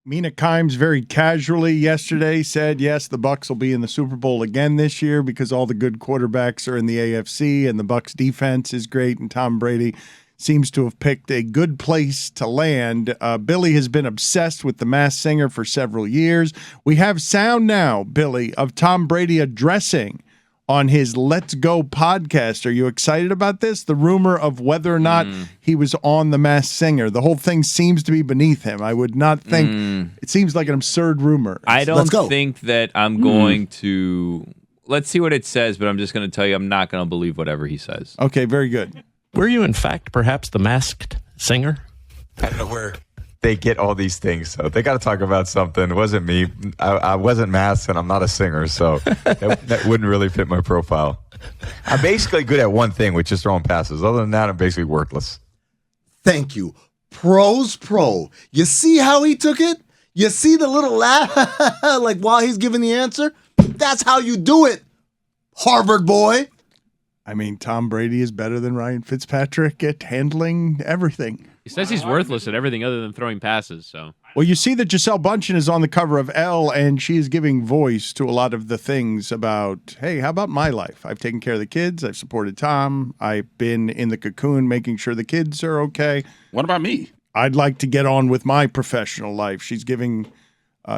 Mina Kimes very casually yesterday said, yes, the Bucs will be in the Super Bowl again this year because all the good quarterbacks are in the AFC and the Bucs defense is great and Tom Brady seems to have picked a good place to land. Billy has been obsessed with The Masked Singer for several years. We have sound now, Billy, of Tom Brady addressing on his Let's Go podcast. Are you excited about this? The rumor of whether or not he was on The Masked Singer. The whole thing seems to be beneath him. I would not think it seems like an absurd rumor. I don't think that I'm going to. Let's see what it says, but I'm just going to tell you I'm not going to believe whatever he says. Okay, very good. Were you, in fact, perhaps the Masked Singer? I don't know where they get all these things, so they got to talk about something. It wasn't me. I wasn't masked, and I'm not a singer, so that wouldn't really fit my profile. I'm basically good at one thing, which is throwing passes. Other than that, I'm basically worthless. Thank you. Pro's pro. You see how he took it? You see the little laugh, like while he's giving the answer? That's how you do it, Harvard boy. I mean, Tom Brady is better than Ryan Fitzpatrick at handling everything. He says he's worthless at everything other than throwing passes. So, well, you see that Gisele Bundchen is on the cover of Elle, and she is giving voice to a lot of the things about, hey, how about my life? I've taken care of the kids. I've supported Tom. I've been in the cocoon making sure the kids are okay. What about me? I'd like to get on with my professional life. She's giving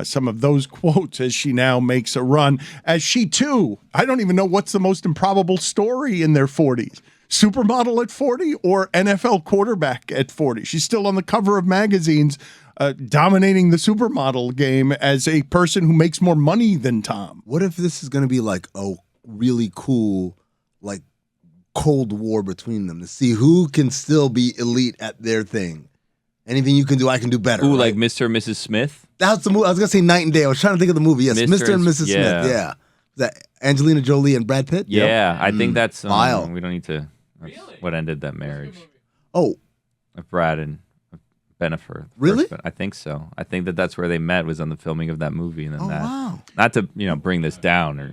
some of those quotes as she now makes a run. As she, too, I don't even know what's the most improbable story in their 40s. Supermodel at 40 or NFL quarterback at 40? She's still on the cover of magazines dominating the supermodel game as a person who makes more money than Tom. What if this is going to be like a really cool, like, Cold War between them to see who can still be elite at their thing? Anything you can do, I can do better. Ooh, right? like Mr. and Mrs. Smith? That's the movie. I was going to say Night and Day. I was trying to think of the movie. Yes, Mr. and Mrs. Smith. Yeah. Is that Angelina Jolie and Brad Pitt? Yeah, I think that's... We don't need to... That's what ended that marriage. Oh. Of Brad and Bennifer. Really? I think so. I think that's where they met, was on the filming of that movie. And then wow. Not to, bring this down or,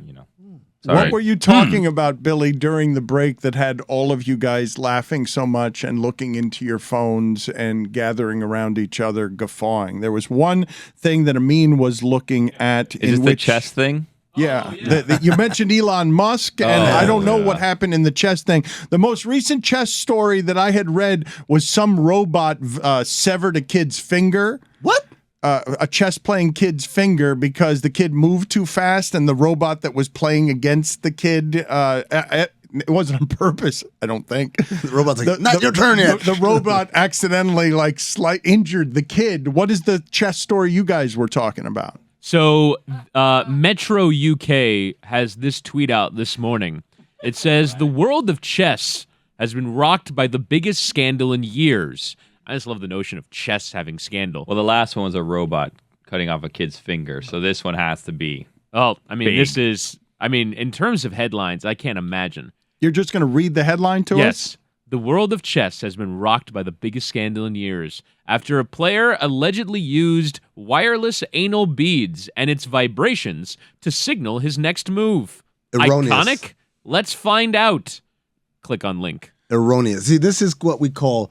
Sorry. What were you talking about, Billy, during the break that had all of you guys laughing so much and looking into your phones and gathering around each other, guffawing? There was one thing that Amin was looking at. Is it the chess thing? Yeah. You mentioned Elon Musk, and I don't know what happened in the chess thing. The most recent chess story that I had read was some robot severed a kid's finger. What? A chess-playing kid's finger because the kid moved too fast, and the robot that was playing against the kid, it wasn't on purpose, I don't think. The robot's like, not your turn yet. The robot accidentally injured the kid. What is the chess story you guys were talking about? So Metro UK has this tweet out this morning. It says, the world of chess has been rocked by the biggest scandal in years. I just love the notion of chess having scandal. Well, the last one was a robot cutting off a kid's finger, so this one has to be in terms of headlines, I can't imagine. You're just going to read the headline to us? Yes. The world of chess has been rocked by the biggest scandal in years after a player allegedly used wireless anal beads and its vibrations to signal his next move. Erroneous. Iconic? Let's find out. Click on link. Erroneous. See, this is what we call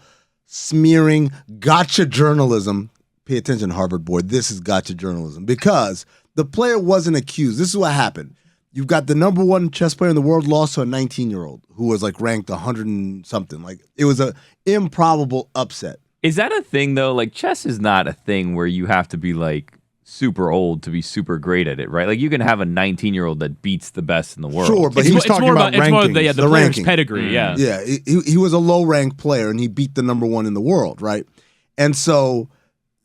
smearing gotcha journalism. Pay attention, Harvard boy. This is gotcha journalism because the player wasn't accused. This is what happened. You've got the number one chess player in the world lost to a 19-year-old who was ranked 100 and something. It was an improbable upset. Is that a thing though? Chess is not a thing where you have to be super old to be super great at it, right? You can have a 19-year-old that beats the best in the world. Sure, but he was talking about rankings. It's more the player's ranking. pedigree, yeah. Yeah, he was a low-ranked player, and he beat the number one in the world, right? And so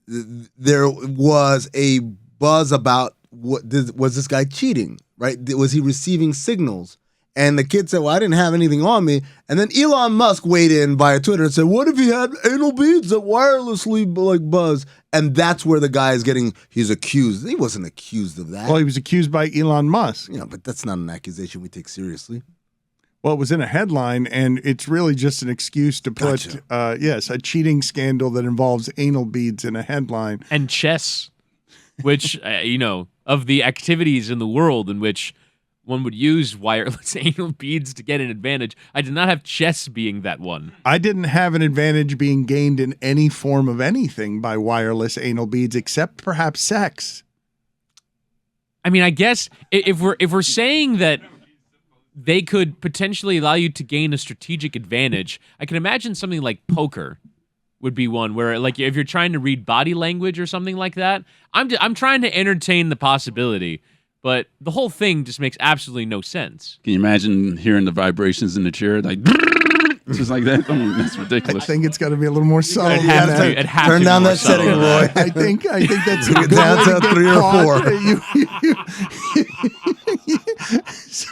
there was a buzz about was this guy cheating, right? Was he receiving signals? And the kid said, well, I didn't have anything on me. And then Elon Musk weighed in via Twitter and said, what if he had anal beads that wirelessly buzz? And that's where the guy is he's accused. He wasn't accused of that. Well, he was accused by Elon Musk. Yeah, but that's not an accusation we take seriously. Well, it was in a headline, and it's really just an excuse to put, a cheating scandal that involves anal beads in a headline. And chess, which, of the activities in the world in which one would use wireless anal beads to get an advantage. I did not have chess being that one. I didn't have an advantage being gained in any form of anything by wireless anal beads, except perhaps sex. I mean, I guess if we're saying that they could potentially allow you to gain a strategic advantage, I can imagine something like poker would be one where, like, if you're trying to read body language or something like that. I'm trying to entertain the possibility, but the whole thing just makes absolutely no sense. Can you imagine hearing the vibrations in the chair, like just like that? I mean, that's I ridiculous. think it's got to be a little more subtle. It'd have to Turn be down more that setting, subtle. Roy. I think that's a Get good down way to to get 3 or caught.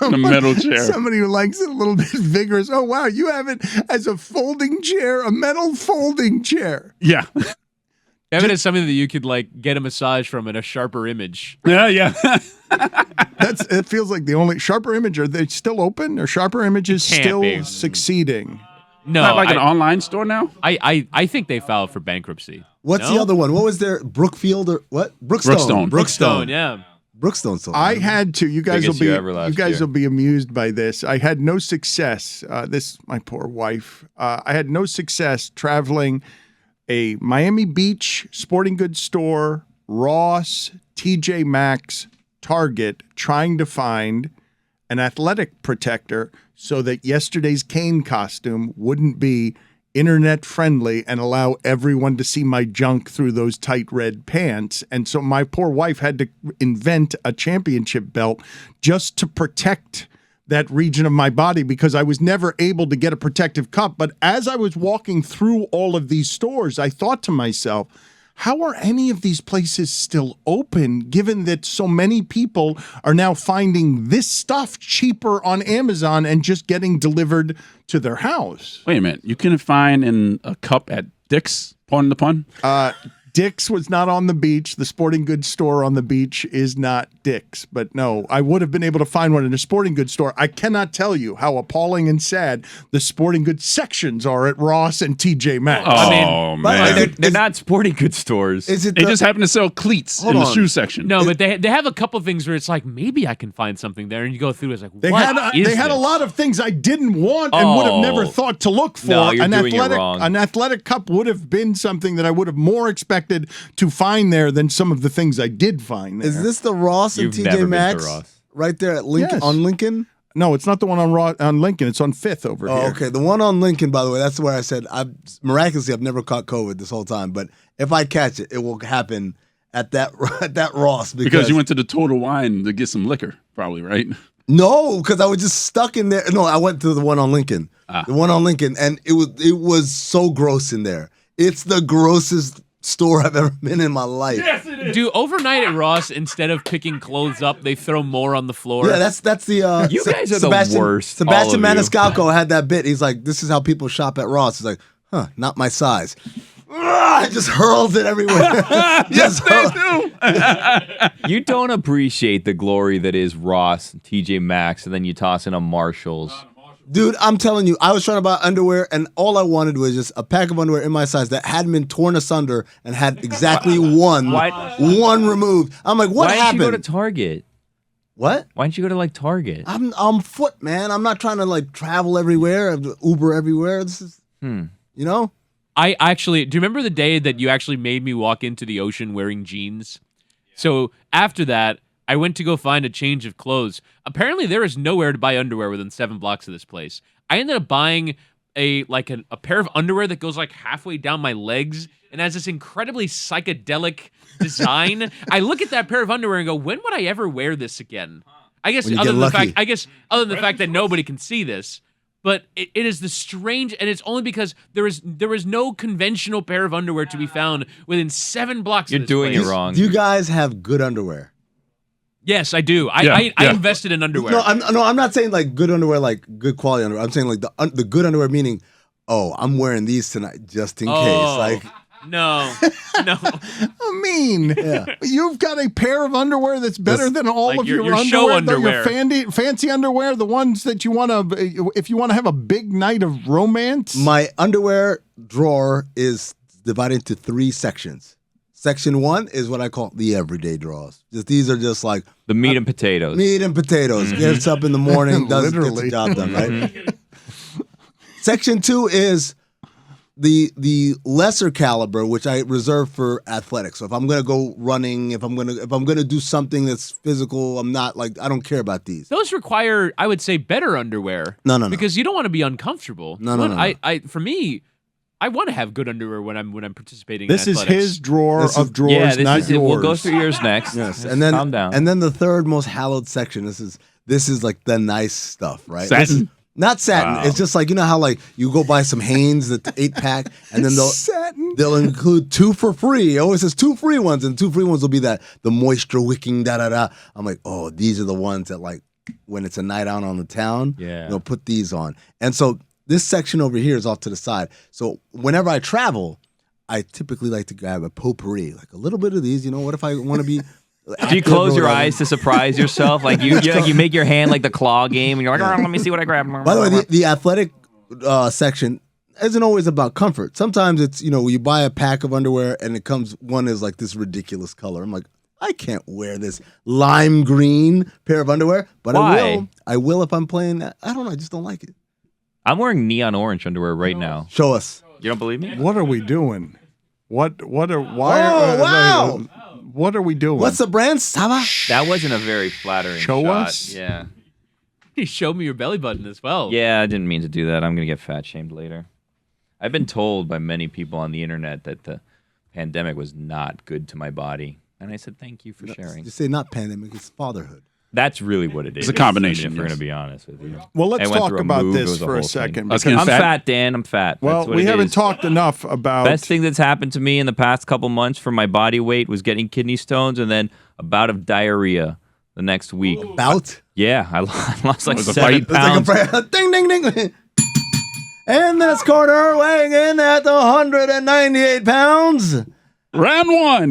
4. The metal chair. Somebody who likes it a little bit vigorous. Oh, wow, you have it as a folding chair, a metal folding chair. Yeah. Kevin is something that you could, like, get a massage from in a sharper image. Yeah. It feels like the only Sharper Image. Are they still open? Or Sharper Image is Can't still be. succeeding? No, Not like an online store now? I think they filed for bankruptcy. What's No? the other one? What was there? Brookfield or what? Brookstone. Brookstone. Yeah. Brookstone. Still I had to. You guys Biggest will be. year ever last You guys year. will be amused by this. I had no success. My poor wife. I had no success traveling a Miami Beach sporting goods store, Ross, TJ Maxx, Target, trying to find an athletic protector so that yesterday's Kane costume wouldn't be internet friendly and allow everyone to see my junk through those tight red pants. And so my poor wife had to invent a championship belt just to protect that region of my body because I was never able to get a protective cup. But as I was walking through all of these stores, I thought to myself, how are any of these places still open given that so many people are now finding this stuff cheaper on Amazon and just getting delivered to their house? Wait a minute. You couldn't find in a cup at Dick's, pardon the pun? Dick's was not on the beach. The sporting goods store on the beach is not Dick's. But no, I would have been able to find one in a sporting goods store. I cannot tell you how appalling and sad the sporting goods sections are at Ross and TJ Maxx. Oh, man. They're not sporting goods stores. Is it? They just happen to sell cleats in the shoe section. No, but they have a couple things where it's like, maybe I can find something there, and you go through, it's like, They what had is they had a this? lot of things I didn't want and would have never thought to look for. No, you're doing it wrong. An athletic cup would have been something that I would have more expected to find there than some of the things I did find there. Is this the Ross and You've never TJ been to Maxx Ross. right there at Lincoln Yes. on Lincoln? No, it's not the one on Lincoln. It's on 5th over here. Oh, okay. The one on Lincoln, by the way, that's where I said I've never caught COVID this whole time, but if I catch it, it will happen at that Ross Because you went to the Total Wine to get some liquor, probably, right? No, because I was just stuck in there. No, I went to the one on Lincoln. The one on Lincoln, and it was so gross in there. It's the grossest store I've ever been in my life. Yes, it is. Do overnight at Ross, instead of picking clothes up, they throw more on the floor? Yeah, that's the You guys are the worst, Sebastian all of you. Maniscalco had that bit. He's like, "This is how people shop at Ross." He's like, "Huh, not my size." I just hurls it everywhere. Yes, they do. You don't appreciate the glory that is Ross, TJ Maxx, and then you toss in a Marshalls. Dude, I'm telling you, I was trying to buy underwear, and all I wanted was just a pack of underwear in my size that hadn't been torn asunder and had exactly one removed. I'm like, what Why happened? didn't you go to Target? What? Why didn't you go to, like, Target? I'm foot, man. I'm not trying to like travel everywhere, Uber everywhere. This is, you know. I actually, do you remember the day that you actually made me walk into the ocean wearing jeans? So after that, I went to go find a change of clothes. Apparently, there is nowhere to buy underwear within 7 blocks of this place. I ended up buying a pair of underwear that goes like halfway down my legs and has this incredibly psychedelic design. I look at that pair of underwear and go, when would I ever wear this again? I guess When you other get than the lucky. fact, other than the fact that nobody can see this. But it is the strange, and it's only because there is no conventional pair of underwear to be found within 7 blocks. You're of this doing place. it wrong. Do you guys have good underwear? Yes, I do. I Yeah. invested in underwear. No, I'm not saying like good underwear, like good quality underwear. I'm saying like the good underwear, meaning, oh, I'm wearing these tonight just in case. Like, no. I mean, you've got a pair of underwear that's better than all like of your your show underwear, underwear. your fancy underwear, the ones that you want to, if you want to have a big night of romance. my underwear drawer is divided into 3 sections. Section 1 is what I call the everyday draws. These are just like The meat and potatoes. meat and potatoes. Gets up in the morning, gets Literally. the job done, right? Section 2 is the lesser caliber, which I reserve for athletics. So if I'm gonna go running, if I'm gonna do something that's physical, I'm not like I don't care about these. Those require, I would say, better underwear. No. Because you don't want to be uncomfortable. No. For me, I want to have good underwear when I'm participating. This in is athletics. his drawer This of is- drawers, Yeah, this not is yours. it. We'll go through yours next. Yes, Just and then calm down. and then the third most hallowed section. This is like the nice stuff, right? Satin? This is- not satin. Wow. It's just like, you know how like you go buy some Hanes, the 8-pack, and then Satin. they'll include 2 for free. It always says 2 free ones, and 2 free ones will be the moisture wicking da. I'm like, oh, these are the ones that like when it's a night out on the town, Yeah. put these on. And so this section over here is off to the side. So whenever I travel, I typically like to grab a potpourri, like a little bit of these. What if I want to be Do you close your eyes to surprise yourself? Like you make your hand like the claw game, and you're like, oh, let me see what I grab. By the way, the athletic section isn't always about comfort. Sometimes it's, you buy a pack of underwear and it comes, one is like this ridiculous color. I'm like, I can't wear this lime green pair of underwear, but Why? I will if I'm playing that. I don't know. I just don't like it. I'm wearing neon orange underwear right now. Show us. You don't believe me? What are we doing? Why? Oh, wow. What are we doing? What's the brand? Saba? That wasn't a very flattering Show shot. us? Yeah. You showed me your belly button as well. Yeah, I didn't mean to do that. I'm gonna get fat shamed later. I've been told by many people on the internet that the pandemic was not good to my body, and I said thank you for sharing. You say not pandemic, it's fatherhood. That's really what it is. It's a combination, If we're yes. gonna be honest with you. Well, let's I went talk through a about move, it this was a for a whole second. thing. I was because- gonna I'm fat- fat, Dan. I'm fat. well, That's what we it haven't is. talked enough about. Best thing that's happened to me in the past couple months for my body weight was getting kidney stones and then a bout of diarrhea the next week. Bout? Yeah, I lost like was a 7 fight? pounds. It's like a ding, ding, ding. And this corner weighing in at the 198 pounds, Round 1.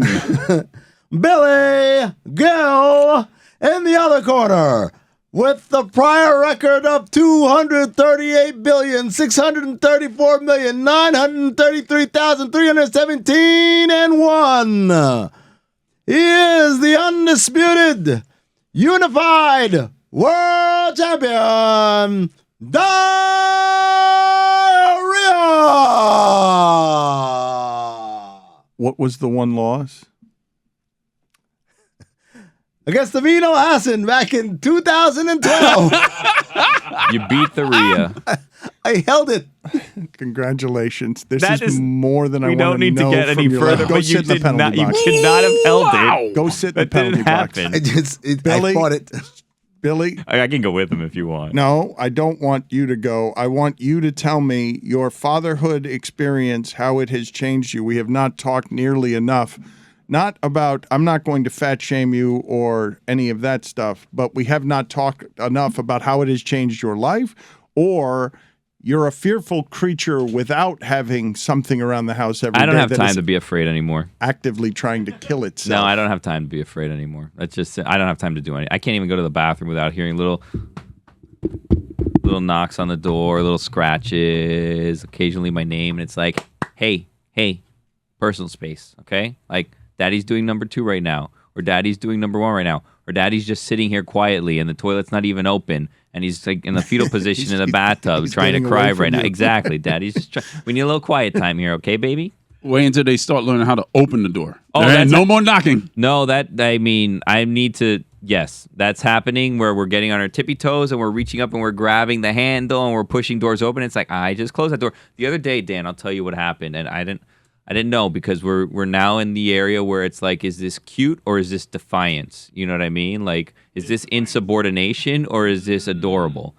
Billy Gill in the other corner with the prior record of 238,634,933,317 and 1. He is the undisputed, unified world champion, Diarrhea! What was the one loss? Against the Vino Hassan back in 2012. You beat the Rhea. I held it. Congratulations. This That is is- more than I We want don't need to know get from any your further, life. Go but sit you in the did penalty not. You box. could not have held it. Go sit in the That didn't penalty box. happen. Billy? I fought it. Billy, I can go with him if you want. no, I don't want you to go. I want you to tell me your fatherhood experience, how it has changed you. We have not talked nearly enough. Not about, I'm not going to fat shame you or any of that stuff, but we have not talked enough about how it has changed your life, or you're a fearful creature without having something around the house every day. I don't have that time is to be afraid anymore. actively trying to kill itself. No, I don't have time to be afraid anymore. That's just I don't have time to do anything. I can't even go to the bathroom without hearing little knocks on the door, little scratches, occasionally my name, and it's like, hey, personal space, okay? Like Daddy's doing number 2 right now, or Daddy's doing number 1 right now, or Daddy's just sitting here quietly and the toilet's not even open. And he's like in the fetal position in the bathtub he's trying to getting cry away from right now. you. Exactly. Daddy's just trying. We need a little quiet time here, okay, baby? Wait until they start learning how to open the door. Oh, There ain't that's no more knocking. No, I need to, yes, that's happening where we're getting on our tippy toes and we're reaching up and we're grabbing the handle and we're pushing doors open. It's like, I just closed that door. The other day, Dan, I'll tell you what happened. And I didn't know because we're now in the area where it's like, is this cute or is this defiance? You know what I mean? Like, is this insubordination or is this adorable?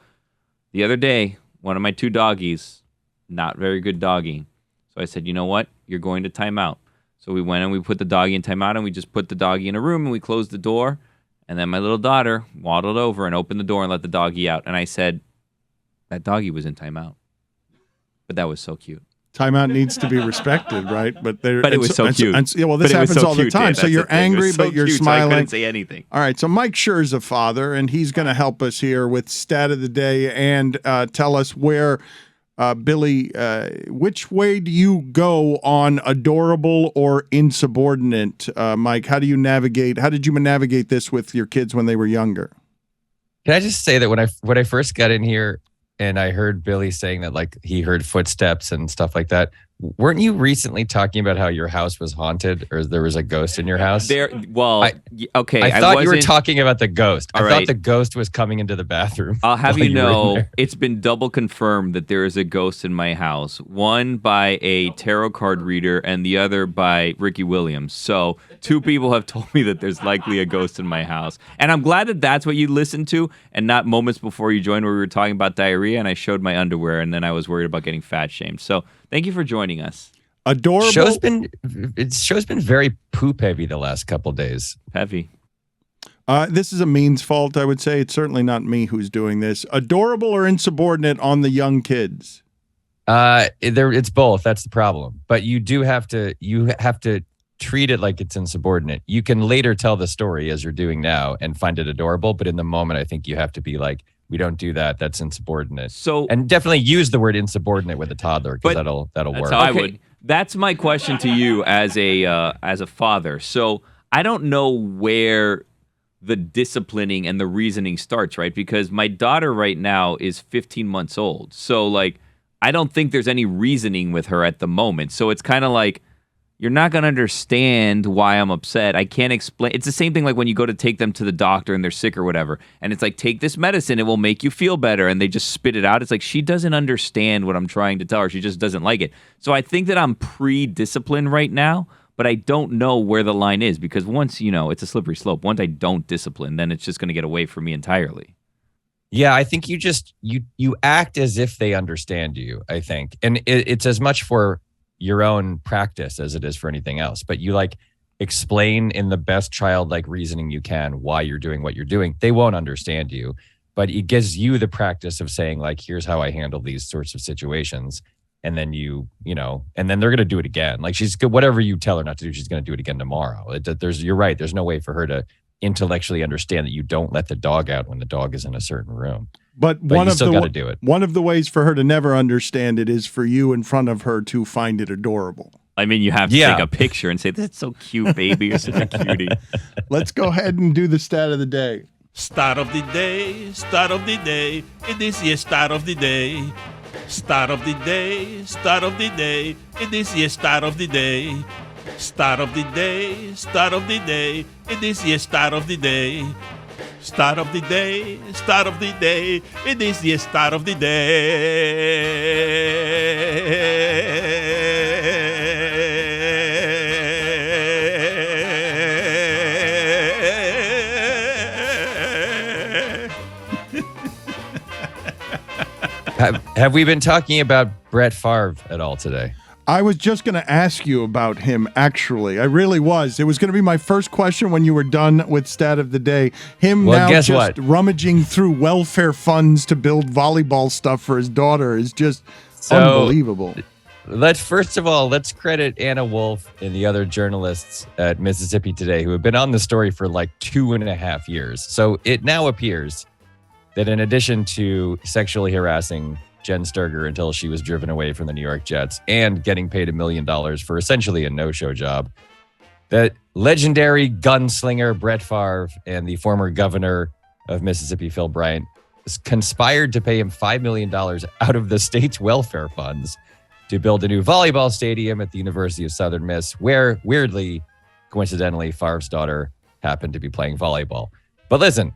The other day, one of my 2 doggies, not very good doggy. So I said, you know what? You're going to timeout. So we went and we put the doggy in timeout and we just put the doggy in a room and we closed the door. And then my little daughter waddled over and opened the door and let the doggy out. And I said, that doggy was in timeout. But that was so cute. Timeout needs to be respected, right? But It was so cute. Yeah, well, this But it was happens so all the cute, time. Dan. So That's you're the thing. It was angry, so but you're cute, so I smiling. couldn't say anything. All right, so Mike Schur is a father, and he's going to help us here with stat of the day and tell us where Billy, which way do you go on adorable or insubordinate? Mike, how did you navigate this with your kids when they were younger? Can I just say that when I first got in here and I heard Billy saying that like he heard footsteps and stuff like that, weren't you recently talking about how your house was haunted or there was a ghost in your house? Okay. I thought you were talking about the ghost. I thought the ghost was coming into the bathroom. I'll have you know, it's been double confirmed that there is a ghost in my house. One by a tarot card reader and the other by Ricky Williams. So 2 people have told me that there's likely a ghost in my house. And I'm glad that that's what you listened to and not moments before you joined where we were talking about diarrhea and I showed my underwear and then I was worried about getting fat shamed. So thank you for joining us. Adorable. Show's been very poop heavy the last couple days. Heavy. This is Amin's fault, I would say. It's certainly not me who's doing this. Adorable or insubordinate on the young kids? It's both. That's the problem. But you have to treat it like it's insubordinate. You can later tell the story as you're doing now and find it adorable. But in the moment, I think you have to be like, we don't do that. That's insubordinate. So, and definitely use the word insubordinate with a toddler because that'll work. How I would. That's my question to you as a father. So I don't know where the disciplining and the reasoning starts, right? Because my daughter right now is 15 months old. So like, I don't think there's any reasoning with her at the moment. So it's kind of like, you're not going to understand why I'm upset. I can't explain. It's the same thing like when you go to take them to the doctor and they're sick or whatever. And it's like, take this medicine. It will make you feel better. And they just spit it out. It's like, she doesn't understand what I'm trying to tell her. She just doesn't like it. So I think that I'm pre-disciplined right now, but I don't know where the line is because once, it's a slippery slope. Once I don't discipline, then it's just going to get away from me entirely. Yeah, I think you act as if they understand you, I think. And it's as much for your own practice as it is for anything else, but you like explain in the best childlike reasoning you can why you're doing what you're doing. They won't understand you, but it gives you the practice of saying like, here's how I handle these sorts of situations. And then and then they're going to do it again. Like whatever you tell her not to do, she's going to do it again tomorrow. You're right. There's no way for her to intellectually understand that you don't let the dog out when the dog is in a certain room. But you still got to do it. One of the ways for her to never understand it is for you in front of her to find it adorable. I mean, you have to take a picture and say, "That's so cute, baby. You're such a cutie." Let's go ahead and do the stat of the day. Start of the day, start of the day. It is your start of the day. Start of the day, start of the day. It is your start of the day. Start of the day, start of the day. It is your start of the day. Start of the day, start of the day. It is the start of the day. Have we been talking about Brett Favre at all today? I was just going to ask you about him, actually. I really was. It was going to be my first question when you were done with Stat of the Day. Rummaging through welfare funds to build volleyball stuff for his daughter is just unbelievable. Let's credit Anna Wolf and the other journalists at Mississippi Today who have been on the story for like 2.5 years. So it now appears that in addition to sexually harassing Jen Sturger until she was driven away from the New York Jets and getting paid $1 million for essentially a no-show job, that legendary gunslinger Brett Favre and the former governor of Mississippi, Phil Bryant, conspired to pay him $5 million out of the state's welfare funds to build a new volleyball stadium at the University of Southern Miss, where, weirdly, coincidentally, Favre's daughter happened to be playing volleyball. But listen,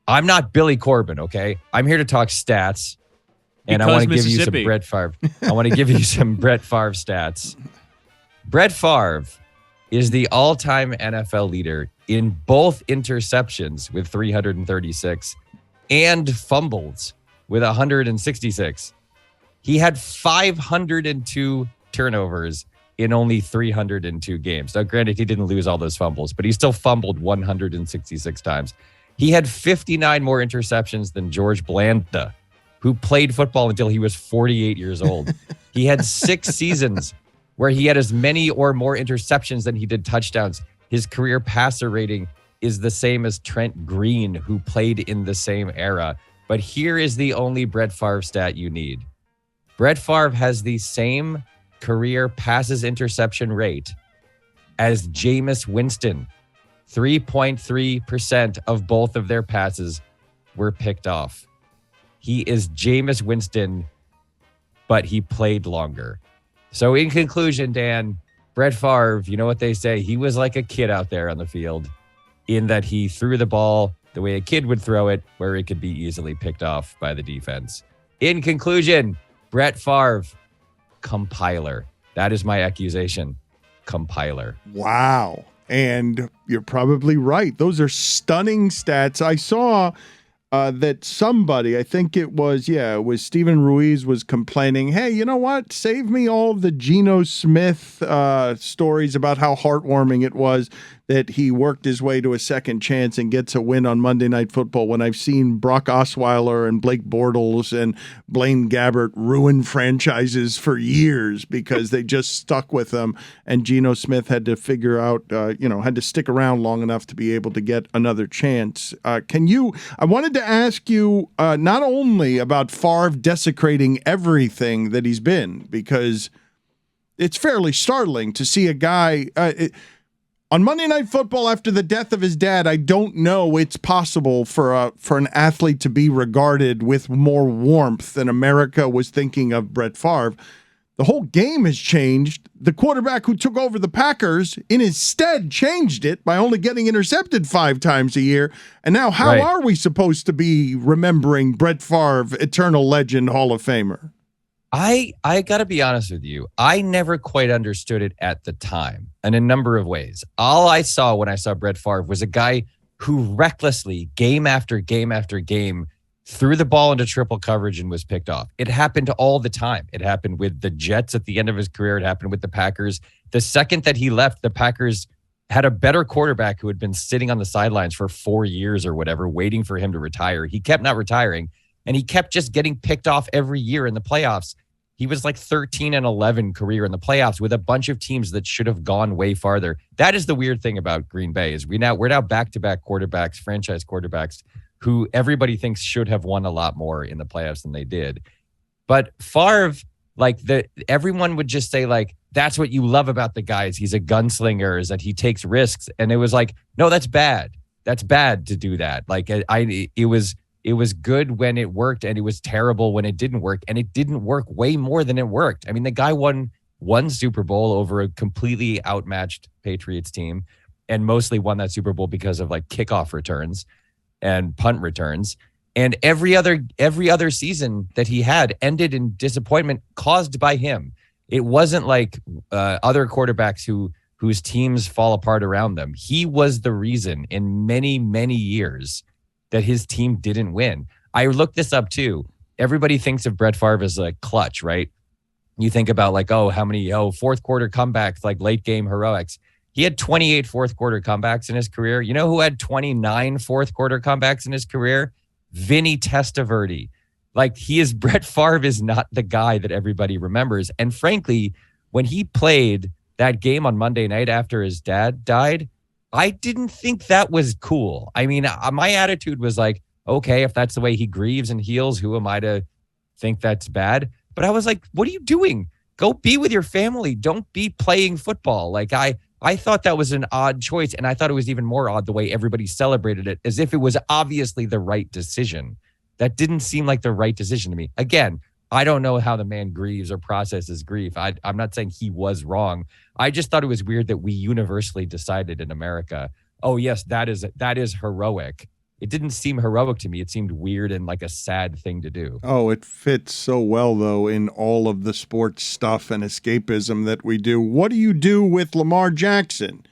I'm not Billy Corbin, okay? I'm here to talk stats. And I want to give you some Brett Favre. I want to give you some Brett Favre stats. Brett Favre is the all-time NFL leader in both interceptions with 336 and fumbles with 166. He had 502 turnovers in only 302 games. Now, granted, he didn't lose all those fumbles, but he still fumbled 166 times. He had 59 more interceptions than George Blanda, who played football until he was 48 years old. He had 6 seasons where he had as many or more interceptions than he did touchdowns. His career passer rating is the same as Trent Green, who played in the same era. But here is the only Brett Favre stat you need. Brett Favre has the same career passes interception rate as Jameis Winston. 3.3% of both of their passes were picked off. He is Jameis Winston, but he played longer. So in conclusion, Dan, Brett Favre, you know what they say, he was like a kid out there on the field in that he threw the ball the way a kid would throw it, where it could be easily picked off by the defense. In conclusion, Brett Favre, compiler. That is my accusation. Compiler. Wow. And you're probably right. Those are stunning stats. I saw that somebody, I think it was Stephen Ruiz, was complaining, hey, you know what? Save me all of the Geno Smith stories about how heartwarming it was that he worked his way to a second chance and gets a win on Monday Night Football, when I've seen Brock Osweiler and Blake Bortles and Blaine Gabbert ruin franchises for years because they just stuck with them, and Geno Smith had to figure out, had to stick around long enough to be able to get another chance. I wanted to ask you not only about Favre desecrating everything that he's been, because it's fairly startling to see a guy on Monday Night Football after the death of his dad. I don't know it's possible for an athlete to be regarded with more warmth than America was thinking of Brett Favre. The whole game has changed. The quarterback who took over the Packers in his stead changed it by only getting intercepted 5 times a year. And now how are we supposed to be remembering Brett Favre, eternal legend, Hall of Famer? I got to be honest with you. I never quite understood it at the time, in a number of ways. All I saw when I saw Brett Favre was a guy who recklessly, game after game after game, threw the ball into triple coverage and was picked off. It happened all the time. It happened with the Jets at the end of his career. It happened with the Packers. The second that he left, the Packers had a better quarterback who had been sitting on the sidelines for 4 years or whatever, waiting for him to retire. He kept not retiring, and he kept just getting picked off every year in the playoffs. He was like 13-11 career in the playoffs with a bunch of teams that should have gone way farther. That is the weird thing about Green Bay, is we're now back-to-back quarterbacks, franchise quarterbacks, who everybody thinks should have won a lot more in the playoffs than they did. But Favre, everyone would just say, like, that's what you love about the guy, is he's a gunslinger, is that he takes risks. And it was like, no, that's bad. That's bad to do that. Like, it was good when it worked, and it was terrible when it didn't work, and it didn't work way more than it worked. I mean, the guy won one Super Bowl over a completely outmatched Patriots team, and mostly won that Super Bowl because of like kickoff returns and punt returns. And every other season that he had ended in disappointment caused by him. It wasn't like other quarterbacks whose teams fall apart around them. He was the reason in many, many years that his team didn't win. I looked this up too. Everybody thinks of Brett Favre as like clutch, right? You think about like, how many fourth quarter comebacks, like late game heroics. He had 28 fourth quarter comebacks in his career. You know who had 29 fourth quarter comebacks in his career? Vinny Testaverde. Like, Brett Favre is not the guy that everybody remembers. And frankly, when he played that game on Monday night after his dad died, I didn't think that was cool. I mean, my attitude was like, okay, if that's the way he grieves and heals, who am I to think that's bad? But I was like, what are you doing? Go be with your family. Don't be playing football. Like, I thought that was an odd choice, and I thought it was even more odd the way everybody celebrated it, as if it was obviously the right decision. That didn't seem like the right decision to me. Again, I don't know how the man grieves or processes grief. I'm not saying he was wrong. I just thought it was weird that we universally decided in America, oh yes, that is heroic. It didn't seem heroic to me. It seemed weird and like a sad thing to do. Oh, it fits so well, though, in all of the sports stuff and escapism that we do. What do you do with Lamar Jackson,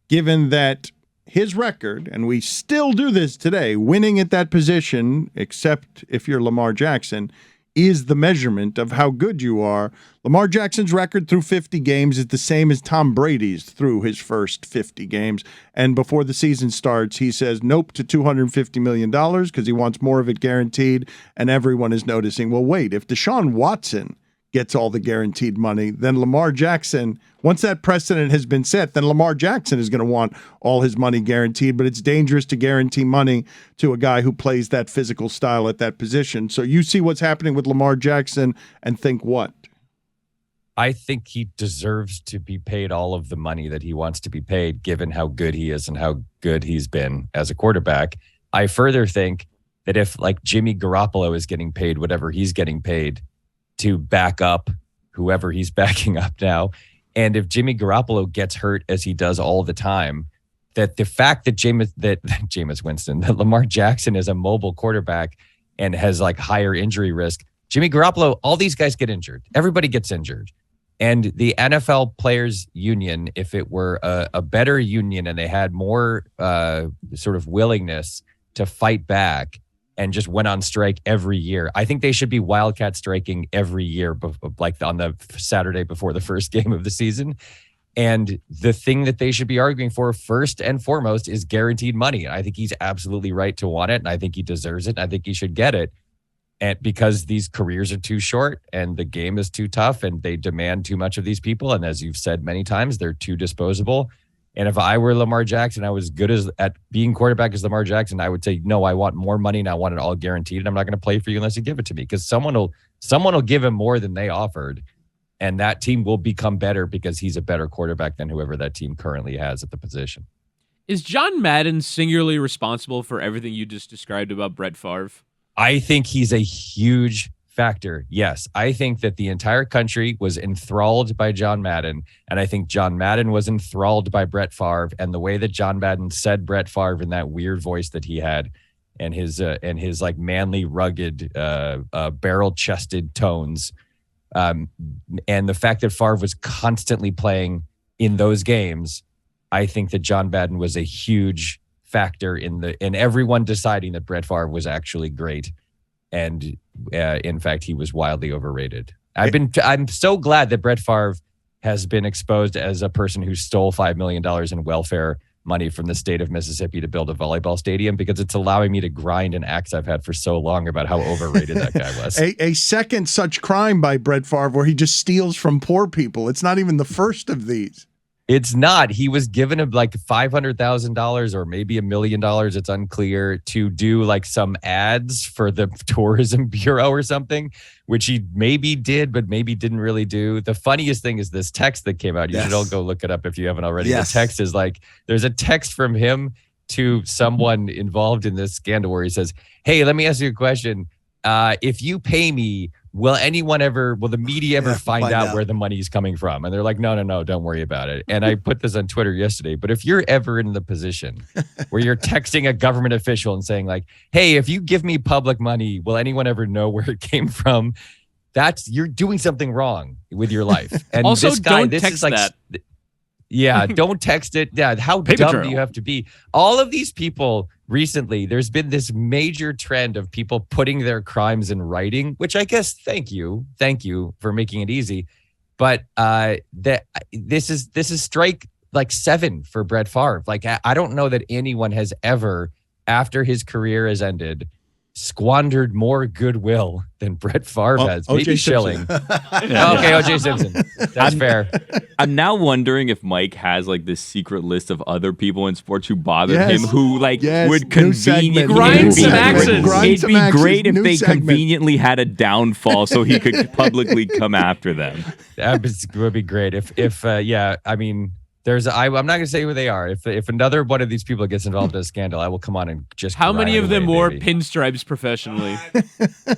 given that his record, and we still do this today, winning at that position, except if you're Lamar Jackson, is the measurement of how good you are. Lamar Jackson's record through 50 games is the same as Tom Brady's through his first 50 games. And before the season starts, he says nope to $250 million because he wants more of it guaranteed. And everyone is noticing, well, wait, if Deshaun Watson gets all the guaranteed money. Then Lamar Jackson, once that precedent has been set, then Lamar Jackson is going to want all his money guaranteed, but it's dangerous to guarantee money to a guy who plays that physical style at that position. So you see what's happening with Lamar Jackson and think what? I think he deserves to be paid all of the money that he wants to be paid, given how good he is and how good he's been as a quarterback. I further think that if like Jimmy Garoppolo is getting paid whatever he's getting paid to back up whoever he's backing up now, and if Jimmy Garoppolo gets hurt as he does all the time, that the fact that that Lamar Jackson is a mobile quarterback and has like higher injury risk, Jimmy Garoppolo, all these guys get injured. Everybody gets injured. And the NFL Players Union, if it were a better union and they had more sort of willingness to fight back and just went on strike every year, I think they should be wildcat striking every year, like on the Saturday before the first game of the season. And the thing that they should be arguing for first and foremost is guaranteed money. I think he's absolutely right to want it, and I think he deserves it. And I think he should get it. And because these careers are too short and the game is too tough and they demand too much of these people. And as you've said many times, they're too disposable. And if I were Lamar Jackson, I was good at being quarterback as Lamar Jackson, I would say, no, I want more money and I want it all guaranteed. And I'm not going to play for you unless you give it to me, because someone will give him more than they offered. And that team will become better because he's a better quarterback than whoever that team currently has at the position. Is John Madden singularly responsible for everything you just described about Brett Favre? I think he's a huge factor. Yes, I think that the entire country was enthralled by John Madden, and I think John Madden was enthralled by Brett Favre, and the way that John Madden said Brett Favre in that weird voice that he had, and his like manly, rugged, barrel-chested tones, and the fact that Favre was constantly playing in those games, I think that John Madden was a huge factor in everyone deciding that Brett Favre was actually great, and in fact he was wildly overrated. I'm so glad that Brett Favre has been exposed as a person who stole $5 million in welfare money from the state of Mississippi to build a volleyball stadium, because it's allowing me to grind an axe I've had for so long about how overrated that guy was. A second such crime by Brett Favre where he just steals from poor people. It's not even the first of these. It's not. He was given like $500,000 or maybe $1 million. It's unclear, to do like some ads for the Tourism Bureau or something, which he maybe did, but maybe didn't really do. The funniest thing is this text that came out. You should all go look it up if you haven't already. Yes. The text is like, there's a text from him to someone involved in this scandal where he says, "Hey, let me ask you a question. If you pay me, will the media ever find out where the money's coming from?" And they're like, no, don't worry about it. And I put this on Twitter yesterday, but if you're ever in the position where you're texting a government official and saying like, "Hey, if you give me public money, will anyone ever know where it came from?" You're doing something wrong with your life. And also, this guy, don't this text is like, that. Yeah, don't text it. Yeah, how Paper dumb trail. do you have to be? All of these people recently, there's been this major trend of people putting their crimes in writing, which I guess, thank you for making it easy. But this is strike like 7 for Brett Favre. Like, I don't know that anyone has ever, after his career has ended, squandered more goodwill than Brett Favre has. Maybe Schilling. Okay, O.J. Simpson. That's fair. I'm now wondering if Mike has like this secret list of other people in sports who bothered him, who like would conveniently Grind some axes. It'd be great if they conveniently had a downfall so he could publicly come after them. That would be great. If I mean, I'm not going to say who they are. If another one of these people gets involved in a scandal, I will come on and just. How many of them wore maybe. pinstripes professionally?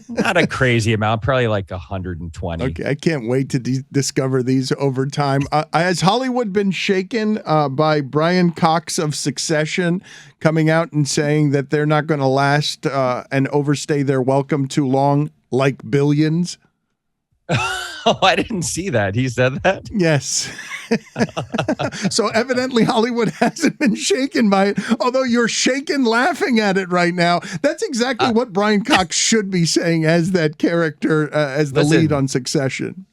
Not a crazy amount, probably like 120. Okay, I can't wait to discover these over time. Has Hollywood been shaken by Brian Cox of Succession coming out and saying that they're not going to last and overstay their welcome too long, like billions? Oh, I didn't see that. He said that? Yes. So evidently Hollywood hasn't been shaken by it, although you're shaken laughing at it right now. That's exactly what Brian Cox should be saying as that character, as the lead on Succession.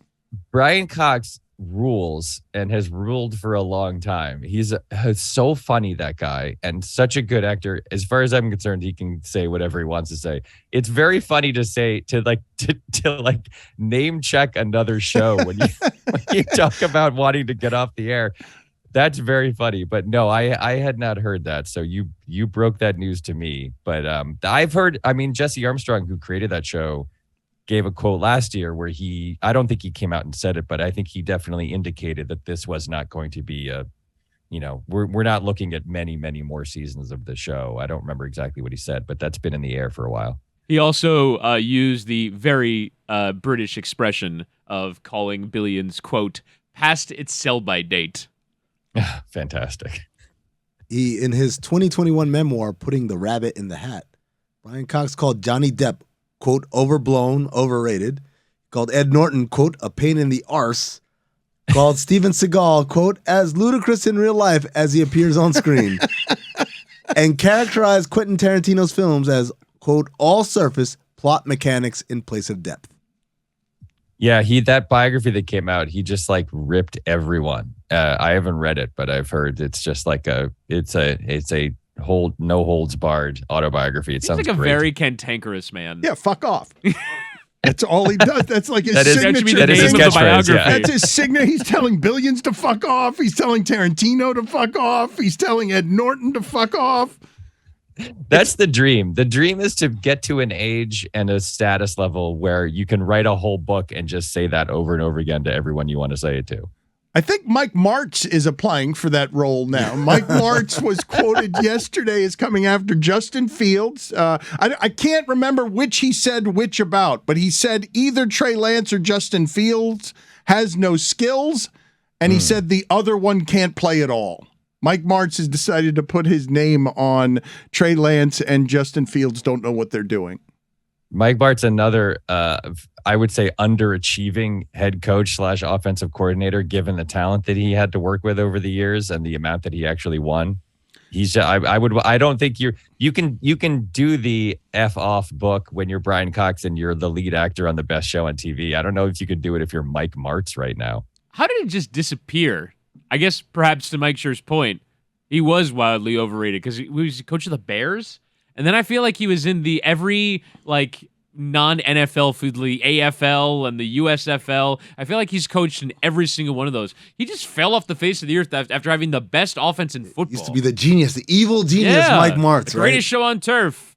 Brian Cox rules and has ruled for a long time. He's so funny, that guy, and such a good actor. As far as I'm concerned, he can say whatever he wants to say. It's very funny to say to name check another show when you talk about wanting to get off the air. That's very funny. But no, I had not heard that. So you broke that news to me. But I've heard, Jesse Armstrong, who created that show, gave a quote last year where I don't think he came out and said it, but I think he definitely indicated that this was not going to be we're not looking at many, many more seasons of the show. I don't remember exactly what he said, but that's been in the air for a while. He also used the very British expression of calling Billions, quote, past its sell-by date. Fantastic. He, in his 2021 memoir, Putting the Rabbit in the Hat, Brian Cox called Johnny Depp, quote, overblown, overrated. Called Ed Norton, quote, a pain in the arse. Called Steven Seagal, quote, as ludicrous in real life as he appears on screen. And characterized Quentin Tarantino's films as, quote, all surface plot mechanics in place of depth. Yeah, that biography that came out, he just like ripped everyone. I haven't read it, but I've heard it's just like it's a no holds barred autobiography. It sounds like a great. very cantankerous man. Yeah, fuck off. That's all he does. That's like his that is, signature. that is his name of the catchphrase, biography. yeah. That's his signature. He's telling Billions to fuck off. He's telling Tarantino to fuck off. He's telling Ed Norton to fuck off. That's the dream. The dream is to get to an age and a status level where you can write a whole book and just say that over and over again to everyone you want to say it to. I think Mike Martz is applying for that role now. Mike Martz was quoted yesterday as coming after Justin Fields. I can't remember which he said which about, but he said either Trey Lance or Justin Fields has no skills, and he said the other one can't play at all. Mike Martz has decided to put his name on Trey Lance, and Justin Fields don't know what they're doing. Mike Bart's another, I would say, underachieving head coach / offensive coordinator, given the talent that he had to work with over the years and the amount that he actually won. I don't think you can do the F off book when you're Brian Cox and you're the lead actor on the best show on TV. I don't know if you could do it if you're Mike Martz right now. How did it just disappear? I guess perhaps to Mike Schur's point, he was wildly overrated because he was coach of the Bears. And then I feel like he was in every non-NFL food, the AFL and the USFL. I feel like he's coached in every single one of those. He just fell off the face of the earth after having the best offense in football. Used to be the genius, the evil genius, Mike Martz, the greatest show on turf.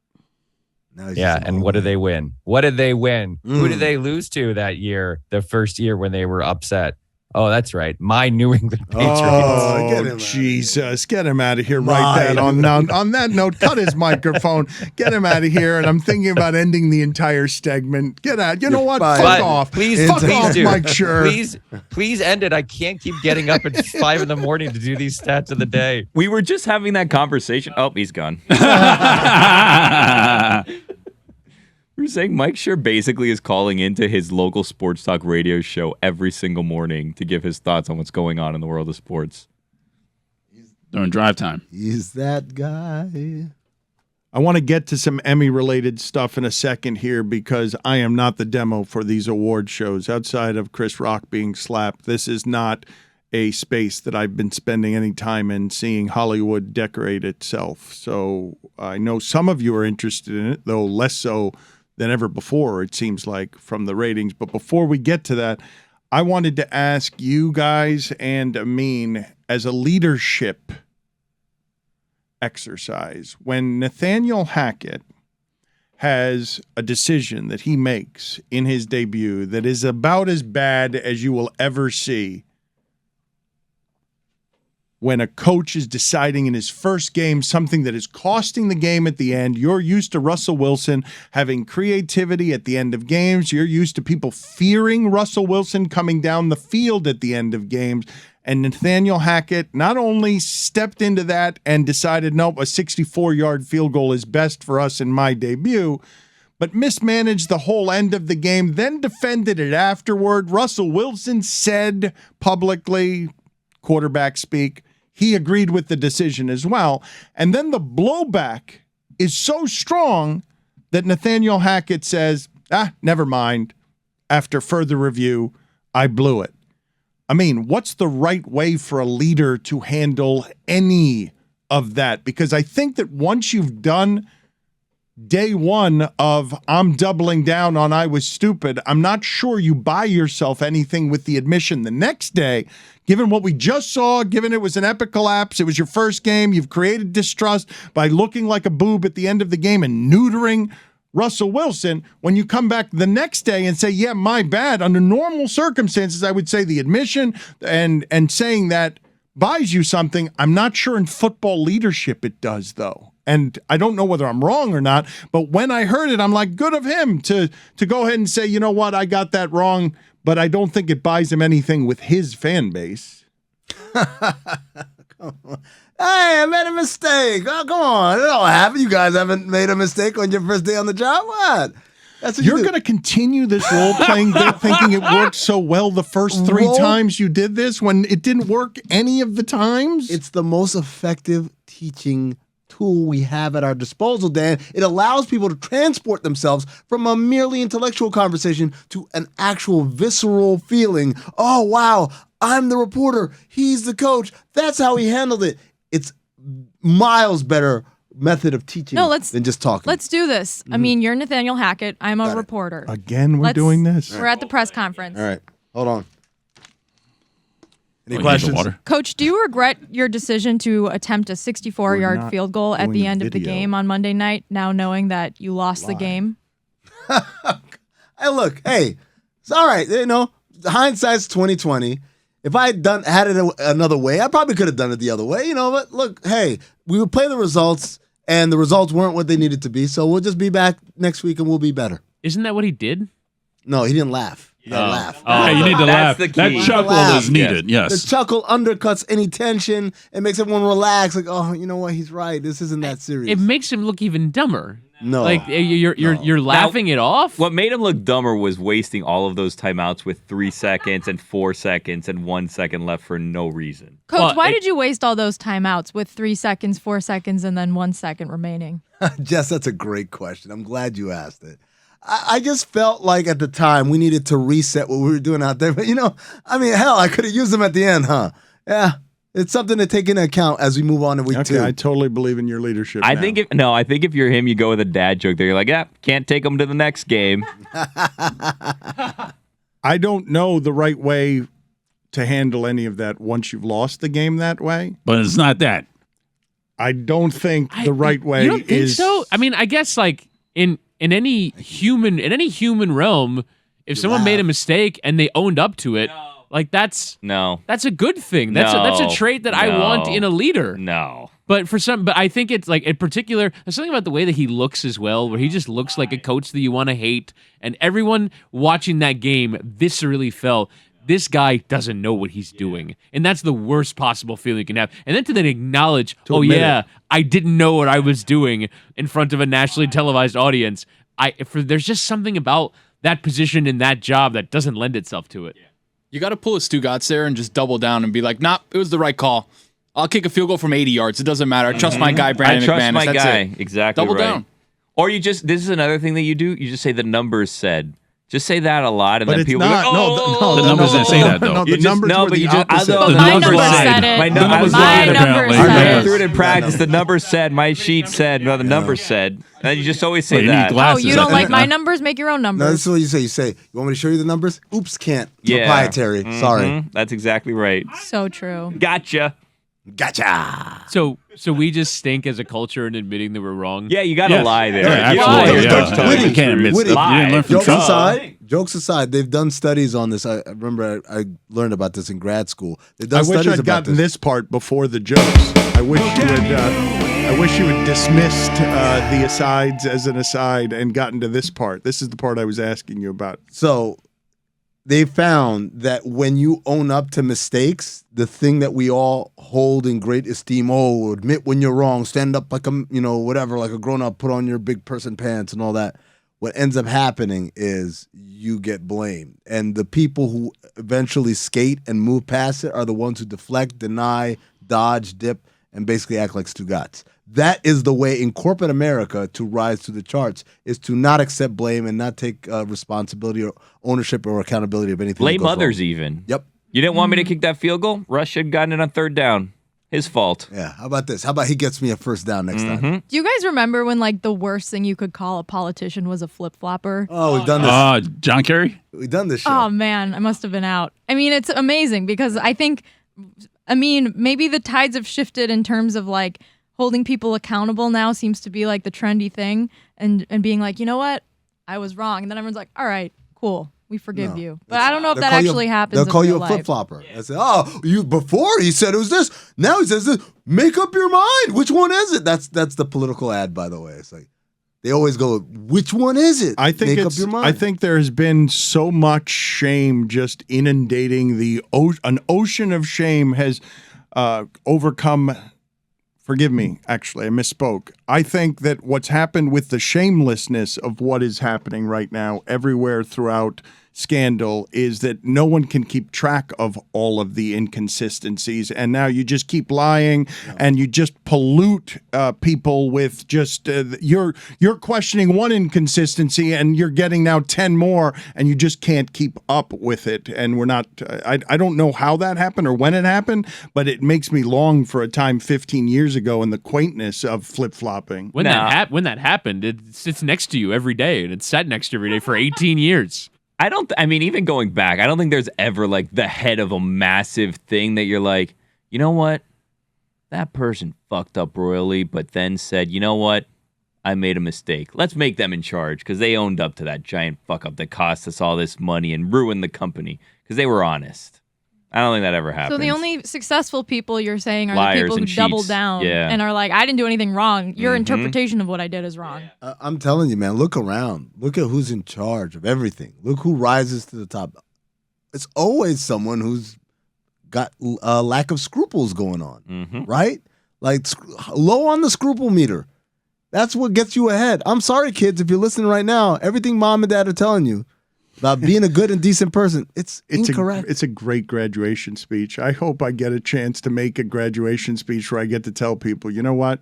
Yeah, and what did they win? What did they win? Who did they lose to that year, the first year when they were upset? Oh, that's right. My New England Patriots. Oh, Jesus. Get him out of here right then. On that note, cut his microphone. Get him out of here. And I'm thinking about ending the entire segment. Get out. You know what? Fuck off. Please, fuck off, do. Mike Schur. Please end it. I can't keep getting up at 5 a.m. to do these stats of the day. We were just having that conversation. Oh, he's gone. We were saying Mike Schur basically is calling into his local sports talk radio show every single morning to give his thoughts on what's going on in the world of sports. During drive time. He's that guy. I want to get to some Emmy-related stuff in a second here because I am not the demo for these award shows. Outside of Chris Rock being slapped, this is not a space that I've been spending any time in seeing Hollywood decorate itself. So I know some of you are interested in it, though less so than ever before, it seems like, from the ratings. But before we get to that, I wanted to ask you guys and Amin, as a leadership exercise, when Nathaniel Hackett has a decision that he makes in his debut that is about as bad as you will ever see, when a coach is deciding in his first game something that is costing the game at the end. You're used to Russell Wilson having creativity at the end of games. You're used to people fearing Russell Wilson coming down the field at the end of games. And Nathaniel Hackett not only stepped into that and decided, nope, a 64-yard field goal is best for us in my debut, but mismanaged the whole end of the game, then defended it afterward. Russell Wilson said publicly, quarterback speak, he agreed with the decision as well. And then the blowback is so strong that Nathaniel Hackett says, never mind. After further review, I blew it. I mean, what's the right way for a leader to handle any of that? Because I think that once you've done day one of I'm doubling down on I was stupid, I'm not sure you buy yourself anything with the admission the next day, given what we just saw, given it was an epic collapse, it was your first game, you've created distrust by looking like a boob at the end of the game and neutering Russell Wilson. When you come back the next day and say, yeah, my bad, under normal circumstances, I would say the admission and saying that buys you something. I'm not sure in football leadership it does, though. And I don't know whether I'm wrong or not, but when I heard it, I'm like, good of him to go ahead and say, you know what, I got that wrong, but I don't think it buys him anything with his fan base. Come on. Hey, I made a mistake. Oh, come on. It all happened. You guys haven't made a mistake on your first day on the job? What? That's what You're going to continue this role-playing bit thinking it worked so well the first three times you did this when it didn't work any of the times? It's the most effective teaching tool we have at our disposal, Dan. It allows people to transport themselves from a merely intellectual conversation to an actual visceral feeling. Oh, wow, I'm the reporter. He's the coach. That's how he handled it. It's miles better method of teaching than just talking. Let's do this. I mean, you're Nathaniel Hackett. I'm a reporter. Again, we're doing this. We're at the press conference. All right, hold on. Any questions? Coach, do you regret your decision to attempt a 64-yard field goal at the end of the game on Monday night, now knowing that you lost the game? Hey, look, it's all right. You know, hindsight's 20/20. If I had it another way, I probably could have done it the other way. You know, but look, hey, we would play the results, and the results weren't what they needed to be. So we'll just be back next week, and we'll be better. Isn't that what he did? No, he didn't laugh. You gotta laugh. Oh, you need to laugh. The key. That chuckle is needed. Yes. The chuckle undercuts any tension. It makes everyone relax. Like, oh, you know what? He's right. This isn't that serious. It makes him look even dumber. No, like you're laughing it off. What made him look dumber was wasting all of those timeouts with 3 seconds and 4 seconds and 1 second left for no reason. Coach, why did you waste all those timeouts with 3 seconds, 4 seconds, and then 1 second remaining? Jess, that's a great question. I'm glad you asked it. I just felt like at the time we needed to reset what we were doing out there. But, you know, I mean, hell, I could have used them at the end, huh? Yeah. It's something to take into account as we move on to week 2. I totally believe in your leadership. I think if you're him, you go with a dad joke there. You're like, yeah, can't take him to the next game. I don't know the right way to handle any of that once you've lost the game that way. But it's not that. I don't think the right way you don't think so? I mean, I guess like in any human realm, if someone made a mistake and they owned up to it, like that's a good thing. That's a trait that I want in a leader. No. But I think it's like in particular, there's something about the way that he looks as well, where he just looks like a coach that you want to hate. And everyone watching that game viscerally felt this guy doesn't know what he's doing. And that's the worst possible feeling you can have. And then to then acknowledge, I didn't know what I was doing in front of a nationally televised audience. There's just something about that position in that job that doesn't lend itself to it. You got to pull a stugotz there and just double down and be like, nah, it was the right call. I'll kick a field goal from 80 yards. It doesn't matter. I trust my guy, Brandon McManus. I trust my guy. It. Exactly double right. down. Or this is another thing that you do. You just say the numbers said. Just say that a lot, and but then people go, the numbers didn't say that, though. No, the numbers were the opposite. My numbers said it. My numbers said I it. threw it in practice. The numbers said. My sheet said. No, the numbers said. And you just always say that. Oh, you don't like my numbers? Make your own numbers. No, this is what you say. You say, you want me to show you the numbers? Oops, can't. Proprietary. Sorry. That's exactly right. So true. Gotcha. Gotcha. So we just stink as a culture in admitting that we're wrong. Yeah, you got to lie there. Yeah, absolutely. You can't admit stuff. You didn't learn from Trump. Jokes aside, they've done studies on this. I remember I learned about this in grad school. They've done I wish I'd gotten this part before the jokes. I wish you had dismissed the asides as an aside and gotten to this part. This is the part I was asking you about. So they found that when you own up to mistakes, the thing that we all hold in great esteem, admit when you're wrong, stand up like like a grown-up, put on your big person pants and all that. What ends up happening is you get blamed. And the people who eventually skate and move past it are the ones who deflect, deny, dodge, dip, and basically act like stugotz. That is the way in corporate America to rise to the charts, is to not accept blame and not take responsibility or ownership or accountability of anything. Blame others even. Yep. You didn't want me to kick that field goal? Rush had gotten it on 3rd down. His fault. Yeah. How about this? How about he gets me a first down next time? Do you guys remember when like the worst thing you could call a politician was a flip-flopper? Oh, we've done this. John Kerry? We've done this show. Oh man, I must have been out. I mean, it's amazing because I think, maybe the tides have shifted in terms of like holding people accountable now seems to be like the trendy thing, and being like, you know what, I was wrong, and then everyone's like, all right, cool. We forgive you. But I don't know if that actually happens. They'll call in you real a life. flip-flopper. I say, before he said it was this. Now he says this. Make up your mind. Which one is it? That's the political ad, by the way. It's like they always go, which one is it? I think Make up your mind. I think there has been so much shame just inundating an ocean of shame has overcome. Forgive me, actually, I misspoke. I think that what's happened with the shamelessness of what is happening right now everywhere throughout scandal is that no one can keep track of all of the inconsistencies, and now you just keep lying and you just pollute people with just you're questioning one inconsistency and you're getting now 10 more, and you just can't keep up with it. And we're not I don't know how that happened or when it happened, but it makes me long for a time 15 years ago and the quaintness of flip-flopping. When that happened, it sits next to you every day, and it's sat next to you every day for 18 years. Even going back, I don't think there's ever like the head of a massive thing that you're like, you know what? That person fucked up royally, but then said, you know what? I made a mistake. Let's make them in charge because they owned up to that giant fuck up that cost us all this money and ruined the company because they were honest. I don't think that ever happens. So the only successful people you're saying are Liars the people who and double cheats. down and are like, I didn't do anything wrong. Your interpretation of what I did is wrong. I'm telling you, man, look around. Look at who's in charge of everything. Look who rises to the top. It's always someone who's got a lack of scruples going on, right? Like low on the scruple meter. That's what gets you ahead. I'm sorry, kids, if you're listening right now, everything mom and dad are telling you about being a good and decent person, it's incorrect. It's a great graduation speech. I hope I get a chance to make a graduation speech where I get to tell people, you know what?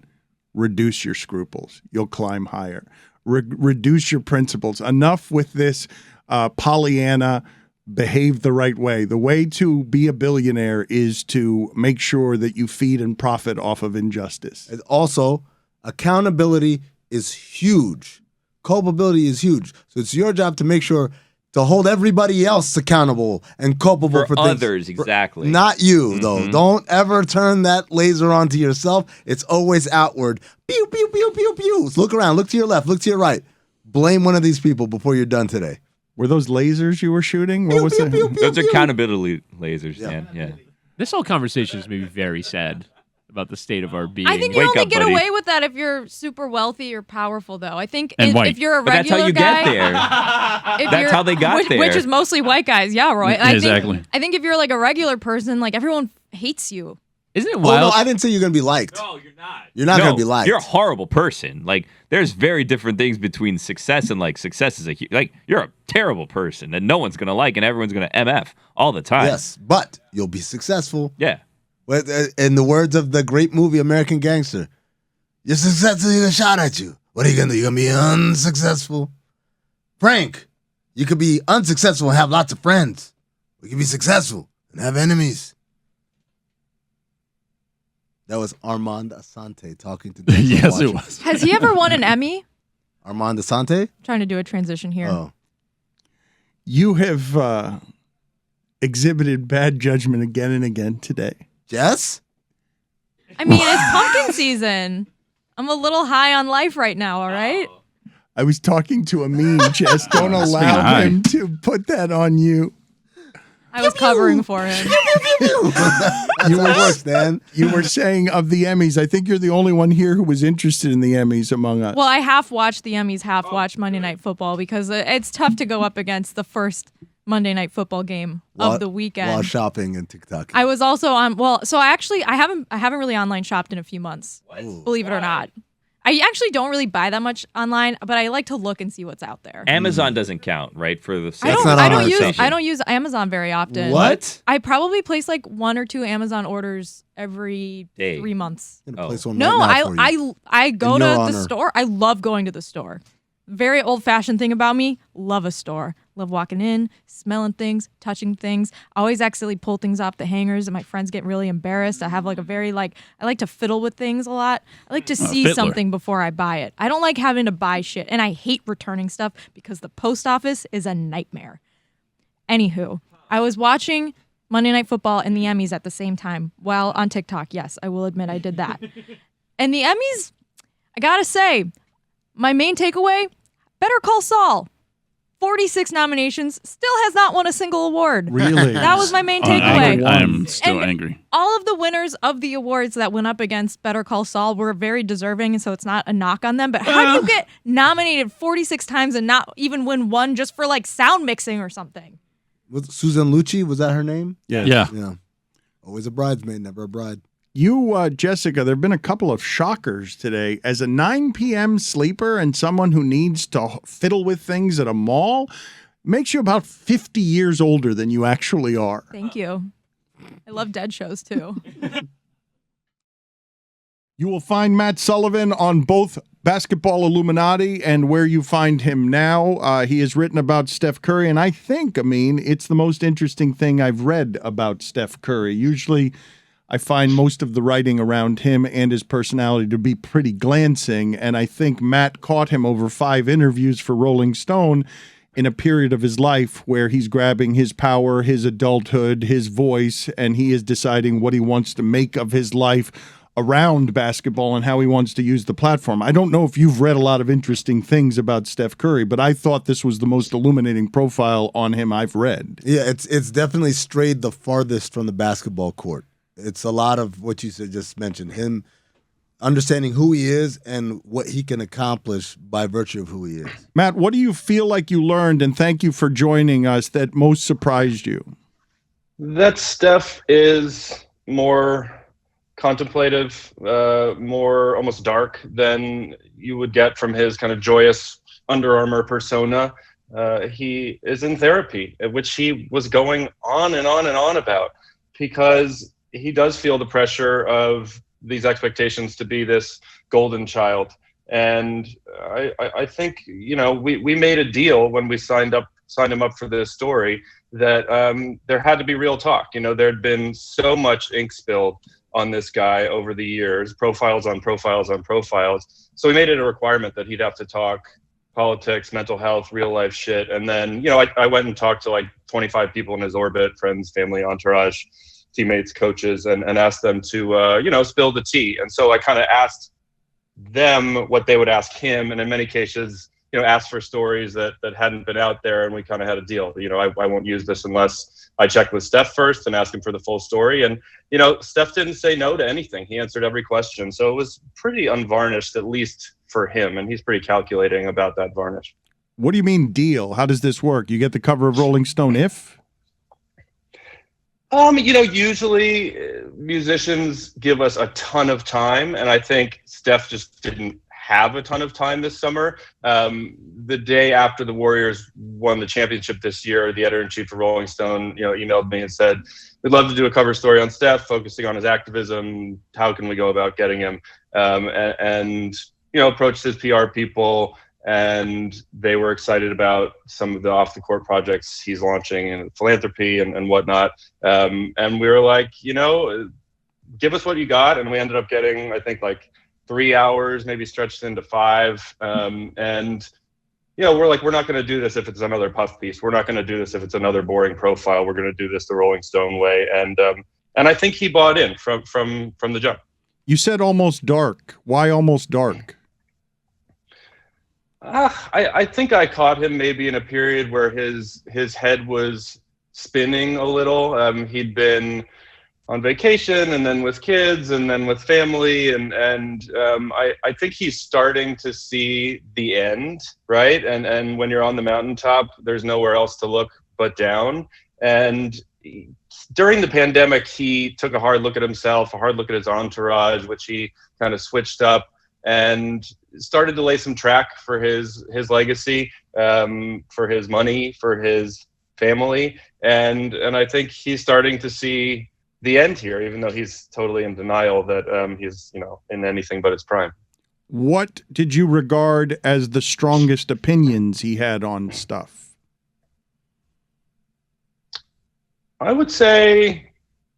Reduce your scruples. You'll climb higher. Reduce your principles. Enough with this Pollyanna, behave the right way. The way to be a billionaire is to make sure that you feed and profit off of injustice. And also, accountability is huge. Culpability is huge. So it's your job to make sure to hold everybody else accountable and culpable for things. Others, exactly. Not you, though. Don't ever turn that laser onto yourself. It's always outward. Pew, pew, pew, pew, pew. So look around. Look to your left. Look to your right. Blame one of these people before you're done today. Were those lasers you were shooting? What was it? Those are accountability lasers, Dan. Yeah. This whole conversation is maybe very sad about the state of our being. I think you Wake only up, get buddy. away with that if you're super wealthy or powerful, though. I think And white. if you're a But that's regular how you guy, get there. if That's you're- how they got there. which is mostly white guys. Yeah, Roy. Exactly. I think if you're like a regular person, like everyone hates you. Isn't it Oh, wild? no, I didn't say you're going to be liked. No, you're not. You're not No, going to be liked. You're a horrible person. Like, there's very different things between success and like success is like you're a terrible person that no one's gonna like and everyone's gonna MF all the time. Yes, but you'll be successful. Yeah. In the words of the great movie American Gangster, you're successful, you get shot at you. What are you going to do? You're going to be unsuccessful? Frank, you could be unsuccessful and have lots of friends. We could be successful and have enemies. That was Armand Asante talking to Denzel Yes, it Washington. was. Has he ever won an Emmy? Armand Asante? Trying to do a transition here. Oh. You have exhibited bad judgment again and again today. Jess? I mean, it's pumpkin season. I'm a little high on life right now, all right? I was talking to Amin, Jess. Don't Speaking allow of high. him to put that on you. I was covering for him. That's how it works, Dan. You were saying of the Emmys, I think you're the only one here who was interested in the Emmys among us. Well, I half watched the Emmys, half watched Monday Night Football because it's tough to go up against the first Monday Night Football game of the weekend. While shopping and TikTok. I was also on. Well, so I haven't really online shopped in a few months. Believe it or not, I actually don't really buy that much online, but I like to look and see what's out there. Amazon doesn't count, right? For the I don't use Amazon very often. What? I probably place like 1 or 2 Amazon orders every Day. 3 months. I'm gonna place one No, right now for you. I go In to your the honor. store. I love going to the store. very old-fashioned thing about me, love a store. Love walking in, smelling things, touching things. I always accidentally pull things off the hangers and my friends get really embarrassed. I have like a very I like to fiddle with things a lot. I like to see fiddler. something before I buy it. I don't like having to buy shit. And I hate returning stuff because the post office is a nightmare. Anywho, I was watching Monday Night Football and the Emmys at the same time while on TikTok. Yes, I will admit I did that. And the Emmys, I gotta say, my main takeaway, Better Call Saul. 46 nominations, still has not won a single award. Really? That was my main takeaway. I'm still And angry. all of the winners of the awards that went up against Better Call Saul were very deserving, and so it's not a knock on them. But how do you get nominated 46 times and not even win one just for like sound mixing or something? Was Susan Lucci, was that her name? Yeah. Yeah. Always a bridesmaid, never a bride. You, Jessica, there have been a couple of shockers today. As a 9 p.m. sleeper and someone who needs to fiddle with things at a mall, makes you about 50 years older than you actually are. Thank you. I love dead shows too. You will find Matt Sullivan on both Basketball Illuminati and where you find him now. He has written about Steph Curry, and I think, Amin, it's the most interesting thing I've read about Steph Curry. Usually I find most of the writing around him and his personality to be pretty glancing, and I think Matt caught him over 5 interviews for Rolling Stone in a period of his life where he's grabbing his power, his adulthood, his voice, and he is deciding what he wants to make of his life around basketball and how he wants to use the platform. I don't know if you've read a lot of interesting things about Steph Curry, but I thought this was the most illuminating profile on him I've read. Yeah, it's definitely strayed the farthest from the basketball court. It's a lot of what you just mentioned, him understanding who he is and what he can accomplish by virtue of who he is. Matt, what do you feel like you learned, and thank you for joining us, that most surprised you? That Steph is more contemplative, more almost dark than you would get from his kind of joyous Under Armour persona. He is in therapy, which he was going on and on and on about, because he does feel the pressure of these expectations to be this golden child. And I think, we made a deal when we signed him up for this story that there had to be real talk. There'd been so much ink spilled on this guy over the years, profiles on profiles on profiles. So we made it a requirement that he'd have to talk politics, mental health, real life shit. And then, I went and talked to like 25 people in his orbit, friends, family, entourage, teammates, coaches, and asked them to, spill the tea. And so I kind of asked them what they would ask him. And in many cases, asked for stories that hadn't been out there. And we kind of had a deal. I won't use this unless I check with Steph first and ask him for the full story. And, Steph didn't say no to anything. He answered every question. So it was pretty unvarnished, at least for him. And he's pretty calculating about that varnish. What do you mean deal? How does this work? You get the cover of Rolling Stone if? Usually musicians give us a ton of time, and I think Steph just didn't have a ton of time this summer. The day after the Warriors won the championship this year, the editor-in-chief of Rolling Stone, emailed me and said, we'd love to do a cover story on Steph, focusing on his activism. How can we go about getting him? And approached his PR people, and they were excited about some of the off-the-court projects he's launching and philanthropy and whatnot. And we were like, give us what you got. And we ended up getting, I think, like 3 hours, maybe stretched into 5. And we're like, we're not going to do this if it's another puff piece. We're not going to do this if it's another boring profile. We're going to do this the Rolling Stone way. And I think he bought in from the jump. You said almost dark. Why almost dark? I think I caught him maybe in a period where his head was spinning a little. He'd been on vacation and then with kids and then with family. And I think he's starting to see the end, right? And when you're on the mountaintop, there's nowhere else to look but down. And during the pandemic, he took a hard look at himself, a hard look at his entourage, which he kind of switched up, and started to lay some track for his legacy, for his money, for his family. And I think he's starting to see the end here, even though he's totally in denial that he's, in anything but his prime. What did you regard as the strongest opinions he had on stuff? I would say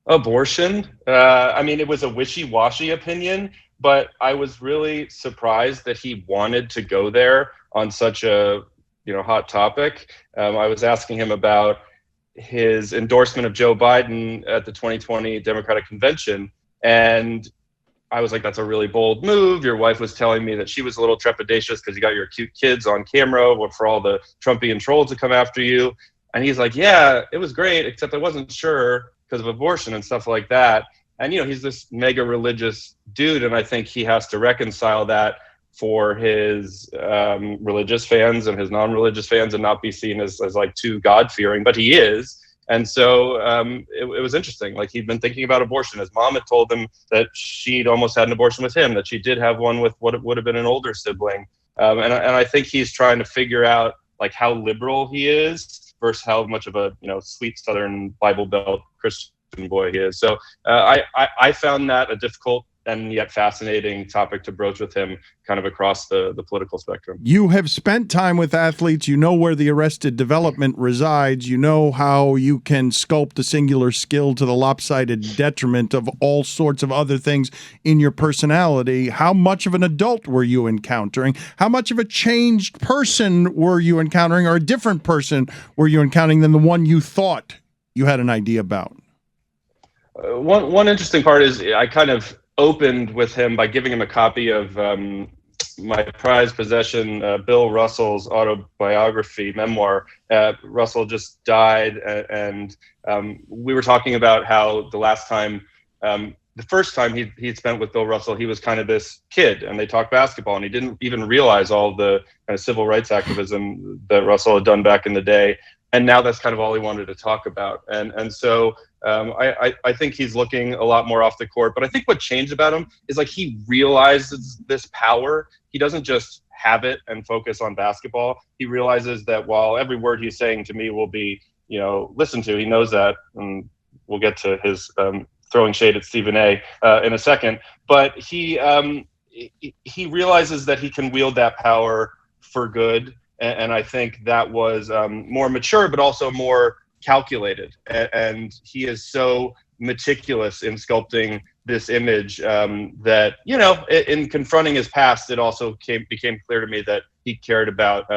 abortion. I mean, it was a wishy-washy opinion, but I was really surprised that he wanted to go there on such a hot topic. I was asking him about his endorsement of Joe Biden at the 2020 Democratic Convention, and I was like, that's a really bold move. Your wife was telling me that she was a little trepidatious because you got your cute kids on camera for all the Trumpian trolls to come after you. And he's like, yeah, it was great, except I wasn't sure because of abortion and stuff like that. And, he's this mega religious dude, and I think he has to reconcile that for his religious fans and his non-religious fans and not be seen as like too God-fearing, but he is. And so it was interesting. Like, he'd been thinking about abortion. His mom had told him that she'd almost had an abortion with him, that she did have one with what would have been an older sibling. And I think he's trying to figure out like how liberal he is versus how much of a sweet Southern Bible Belt Christian boy he is. So I found that a difficult and yet fascinating topic to broach with him kind of across the political spectrum. You have spent time with athletes. You know where the arrested development resides. You know how you can sculpt a singular skill to the lopsided detriment of all sorts of other things in your personality. How much of an adult were you encountering? How much of a changed person were you encountering, or a different person were you encountering than the one you thought you had an idea about? One interesting part is I kind of opened with him by giving him a copy of my prized possession, Bill Russell's autobiography memoir. Russell just died, and we were talking about how the first time he'd spent with Bill Russell, he was kind of this kid, and they talked basketball, and he didn't even realize all the kind of civil rights activism that Russell had done back in the day. And now that's kind of all he wanted to talk about. And so I think he's looking a lot more off the court. But I think what changed about him is like he realizes this power. He doesn't just have it and focus on basketball. He realizes that while every word he's saying to me will be, listened to, he knows that. And we'll get to his throwing shade at Stephen A. In a second. But he realizes that he can wield that power for good. And I think that was more mature, but also more calculated. And he is so meticulous in sculpting this image that, in confronting his past, it also became clear to me that he cared about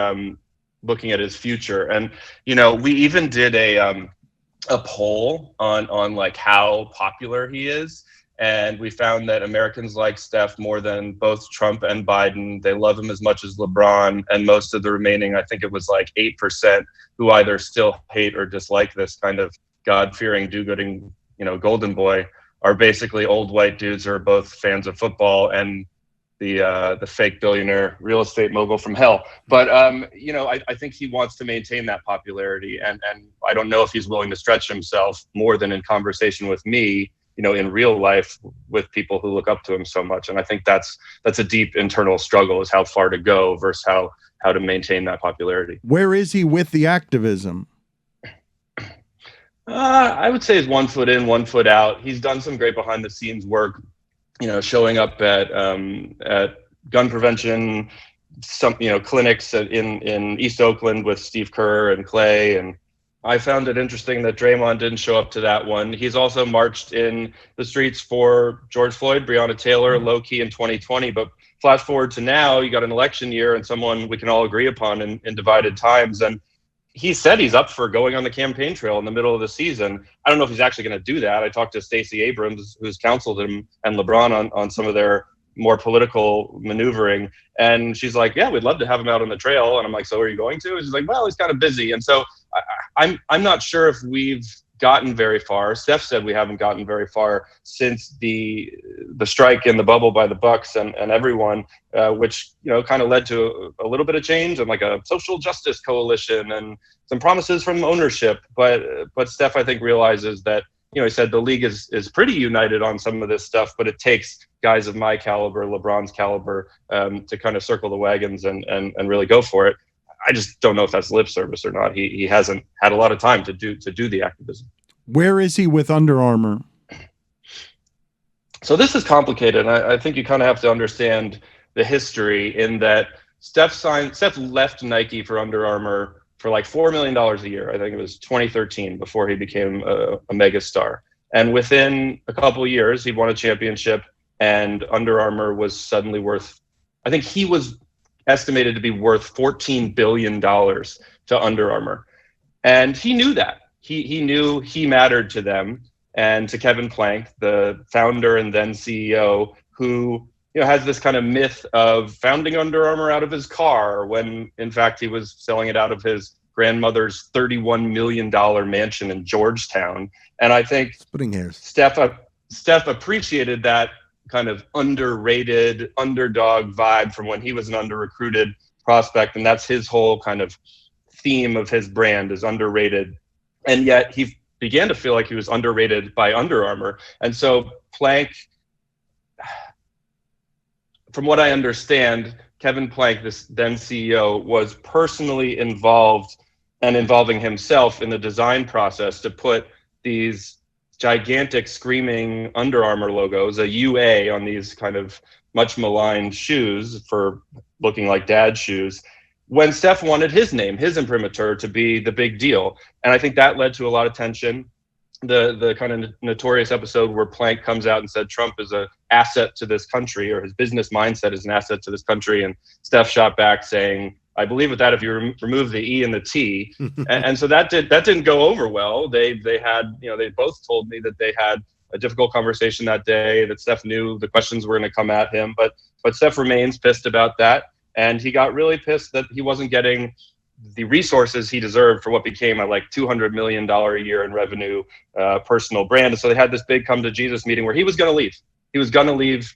looking at his future. And, we even did a poll on like how popular he is. And we found that Americans like Steph more than both Trump and Biden. They love him as much as LeBron. And most of the remaining, I think it was like 8%, who either still hate or dislike this kind of God-fearing, do-gooding, golden boy, are basically old white dudes who are both fans of football and the fake billionaire real estate mogul from hell. But, I think he wants to maintain that popularity. And I don't know if he's willing to stretch himself more than in conversation with me, in real life with people who look up to him so much. And I think that's a deep internal struggle, is how far to go versus how to maintain that popularity. Where is he with the activism? I would say he's 1 foot in, 1 foot out. He's done some great behind the scenes work, showing up at gun prevention, some, clinics in East Oakland with Steve Kerr and Clay. And I found it interesting that Draymond didn't show up to that one. He's also marched in the streets for George Floyd, Breonna Taylor, low-key in 2020. But flash forward to now, you got an election year and someone we can all agree upon in divided times. And he said he's up for going on the campaign trail in the middle of the season. I don't know if he's actually going to do that. I talked to Stacey Abrams, who's counseled him and LeBron on some of their more political maneuvering. And she's like, yeah, we'd love to have him out on the trail. And I'm like, so are you going to? And she's like, well, he's kind of busy. And so I'm not sure if we've gotten very far. Steph said we haven't gotten very far since the strike in the bubble by the Bucks and everyone, which kind of led to a little bit of change and like a social justice coalition and some promises from ownership. But Steph, I think, realizes that he said the league is pretty united on some of this stuff, but it takes guys of my caliber, LeBron's caliber, to kind of circle the wagons and really go for it. I just don't know if that's lip service or not. He hasn't had a lot of time to do the activism. Where is he with Under Armour? So this is complicated. I think you kind of have to understand the history in that Steph left Nike for Under Armour for like $4 million a year. I think it was 2013 before he became a mega star. And within a couple of years, he won a championship, and Under Armour was suddenly worth, I think he was estimated to be worth $14 billion to Under Armour. And he knew that. He knew he mattered to them and to Kevin Plank, the founder and then CEO, who has this kind of myth of founding Under Armour out of his car when, in fact, he was selling it out of his grandmother's $31 million mansion in Georgetown. And I think Steph appreciated that kind of underrated underdog vibe from when he was an under-recruited prospect. And that's his whole kind of theme of his brand, is underrated. And yet he began to feel like he was underrated by Under Armour. And so Plank, from what I understand, Kevin Plank, this then CEO, was personally involved and involving himself in the design process to put these gigantic screaming Under Armour logos, a UA, on these kind of much maligned shoes for looking like dad shoes, when Steph wanted his name, his imprimatur, to be the big deal. And I think that led to a lot of tension. The kind of notorious episode where Plank comes out and said Trump is an asset to this country, or his business mindset is an asset to this country, and Steph shot back saying, I believe with that if you remove the E and the T. and so that didn't go over well. They had, they both told me that they had a difficult conversation that day, that Steph knew the questions were going to come at him, but Steph remains pissed about that. And he got really pissed that he wasn't getting the resources he deserved for what became a like $200 million a year in revenue personal brand. And so they had this big come to Jesus meeting where he was going to leave. He was going to leave.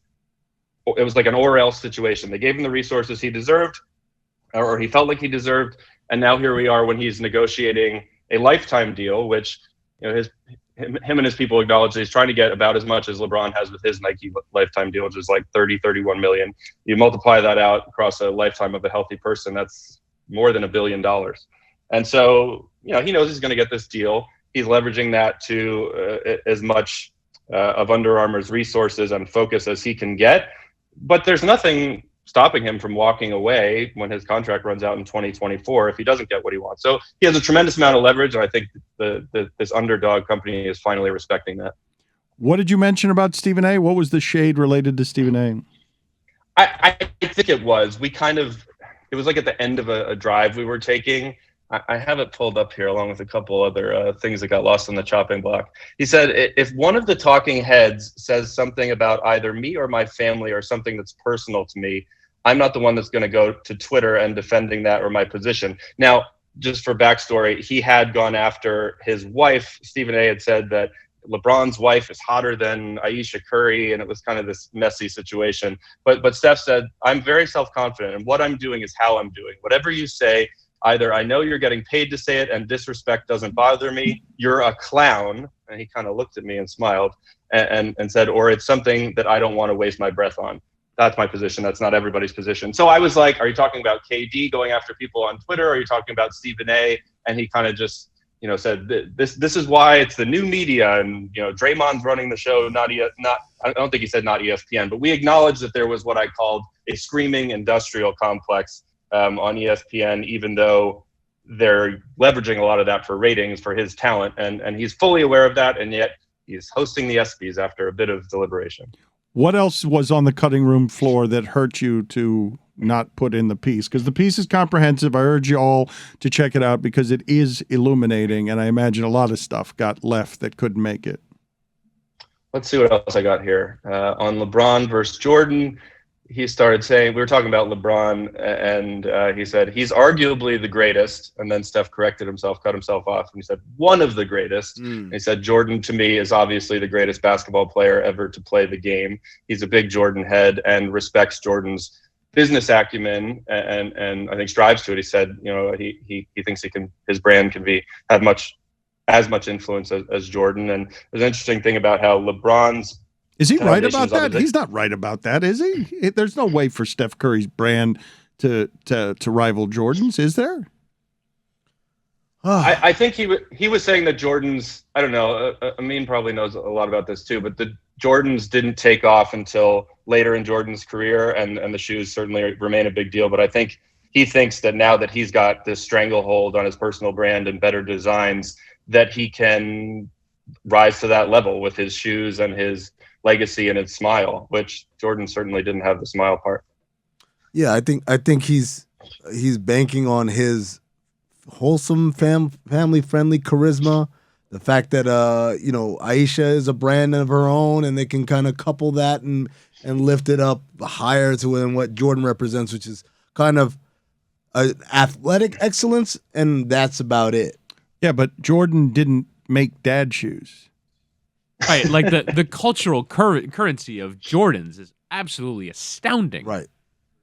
It was like an or else situation. They gave him the resources he deserved, or he felt like he deserved. And now here we are when he's negotiating a lifetime deal, which him and his people acknowledge that he's trying to get about as much as LeBron has with his Nike lifetime deal, which is like 31 million. You multiply that out across a lifetime of a healthy person, that's more than $1 billion. And so, he knows he's going to get this deal. He's leveraging that to as much of Under Armour's resources and focus as he can get. But there's nothing stopping him from walking away when his contract runs out in 2024 if he doesn't get what he wants. So he has a tremendous amount of leverage, and I think this underdog company is finally respecting that. What did you mention about Stephen A? What was the shade related to Stephen A? I think it was like at the end of a drive we were taking. I have it pulled up here along with a couple other things that got lost on the chopping block. He said, if one of the talking heads says something about either me or my family or something that's personal to me, I'm not the one that's going to go to Twitter and defending that or my position. Now, just for backstory, he had gone after his wife. Stephen A had said that LeBron's wife is hotter than Ayesha Curry, and it was kind of this messy situation. But Steph said, I'm very self-confident, and what I'm doing is how I'm doing. Whatever you say, either I know you're getting paid to say it and disrespect doesn't bother me, you're a clown, and he kind of looked at me and smiled and said, or it's something that I don't want to waste my breath on. That's my position. That's not everybody's position. So I was like, are you talking about KD going after people on Twitter? Or are you talking about Stephen A? And he kind of just said this is why it's the new media, and Draymond's running the show, not I don't think he said not ESPN, but we acknowledge that there was what I called a screaming industrial complex on ESPN, even though they're leveraging a lot of that for ratings for his talent, and he's fully aware of that, and yet he's hosting the ESPYs after a bit of deliberation. What else was on the cutting room floor that hurt you to not put in the piece? Because the piece is comprehensive. I urge you all to check it out because it is illuminating, and I imagine a lot of stuff got left that couldn't make it. Let's see what else I got here. On LeBron versus Jordan, he started saying, we were talking about LeBron, and he said, he's arguably the greatest. And then Steph corrected himself, cut himself off, and he said, one of the greatest. And he said, Jordan, to me, is obviously the greatest basketball player ever to play the game. He's a big Jordan head and respects Jordan's business acumen, and I think strives to it. He said, he thinks his brand can have as much influence as Jordan. And there's an interesting thing about how LeBron's Is he right about that? He's not right about that, is he? There's no way for Steph Curry's brand to rival Jordan's, is there? I think he was saying that Jordan's, I don't know, Amin probably knows a lot about this too, but Jordans didn't take off until later in Jordan's career, and the shoes certainly remain a big deal. But I think he thinks that now that he's got this stranglehold on his personal brand and better designs, that he can rise to that level with his shoes and his legacy and his smile, which Jordan certainly didn't have the smile part. Yeah, I think he's banking on his wholesome family friendly charisma. The fact that Aisha is a brand of her own, and they can kind of couple that and lift it up higher to what Jordan represents, which is kind of athletic excellence, and that's about it. Yeah, but Jordan didn't make dad shoes. Right, like the cultural currency of Jordans is absolutely astounding. Right.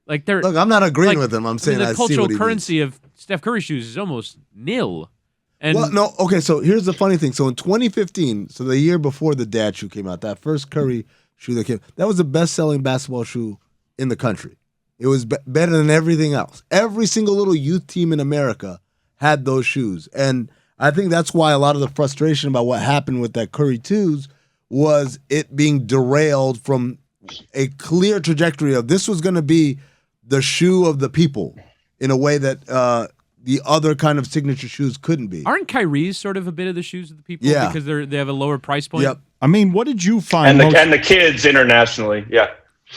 Like they're Look, I'm not agreeing with him. I'm saying the I see cultural what he currency of Steph Curry shoes is almost nil. And well, no, okay, so here's the funny thing. So in 2015, so the year before the dad shoe came out, that first Curry shoe that was the best-selling basketball shoe in the country. It was better than everything else. Every single little youth team in America had those shoes. And I think that's why a lot of the frustration about what happened with that Curry 2s was it being derailed from a clear trajectory of this was going to be the shoe of the people in a way that the other kind of signature shoes couldn't be. Aren't Kyrie's sort of a bit of the shoes of the people? Yeah. Because they have a lower price point? Yep. I mean, what did you find And the kids internationally, yeah.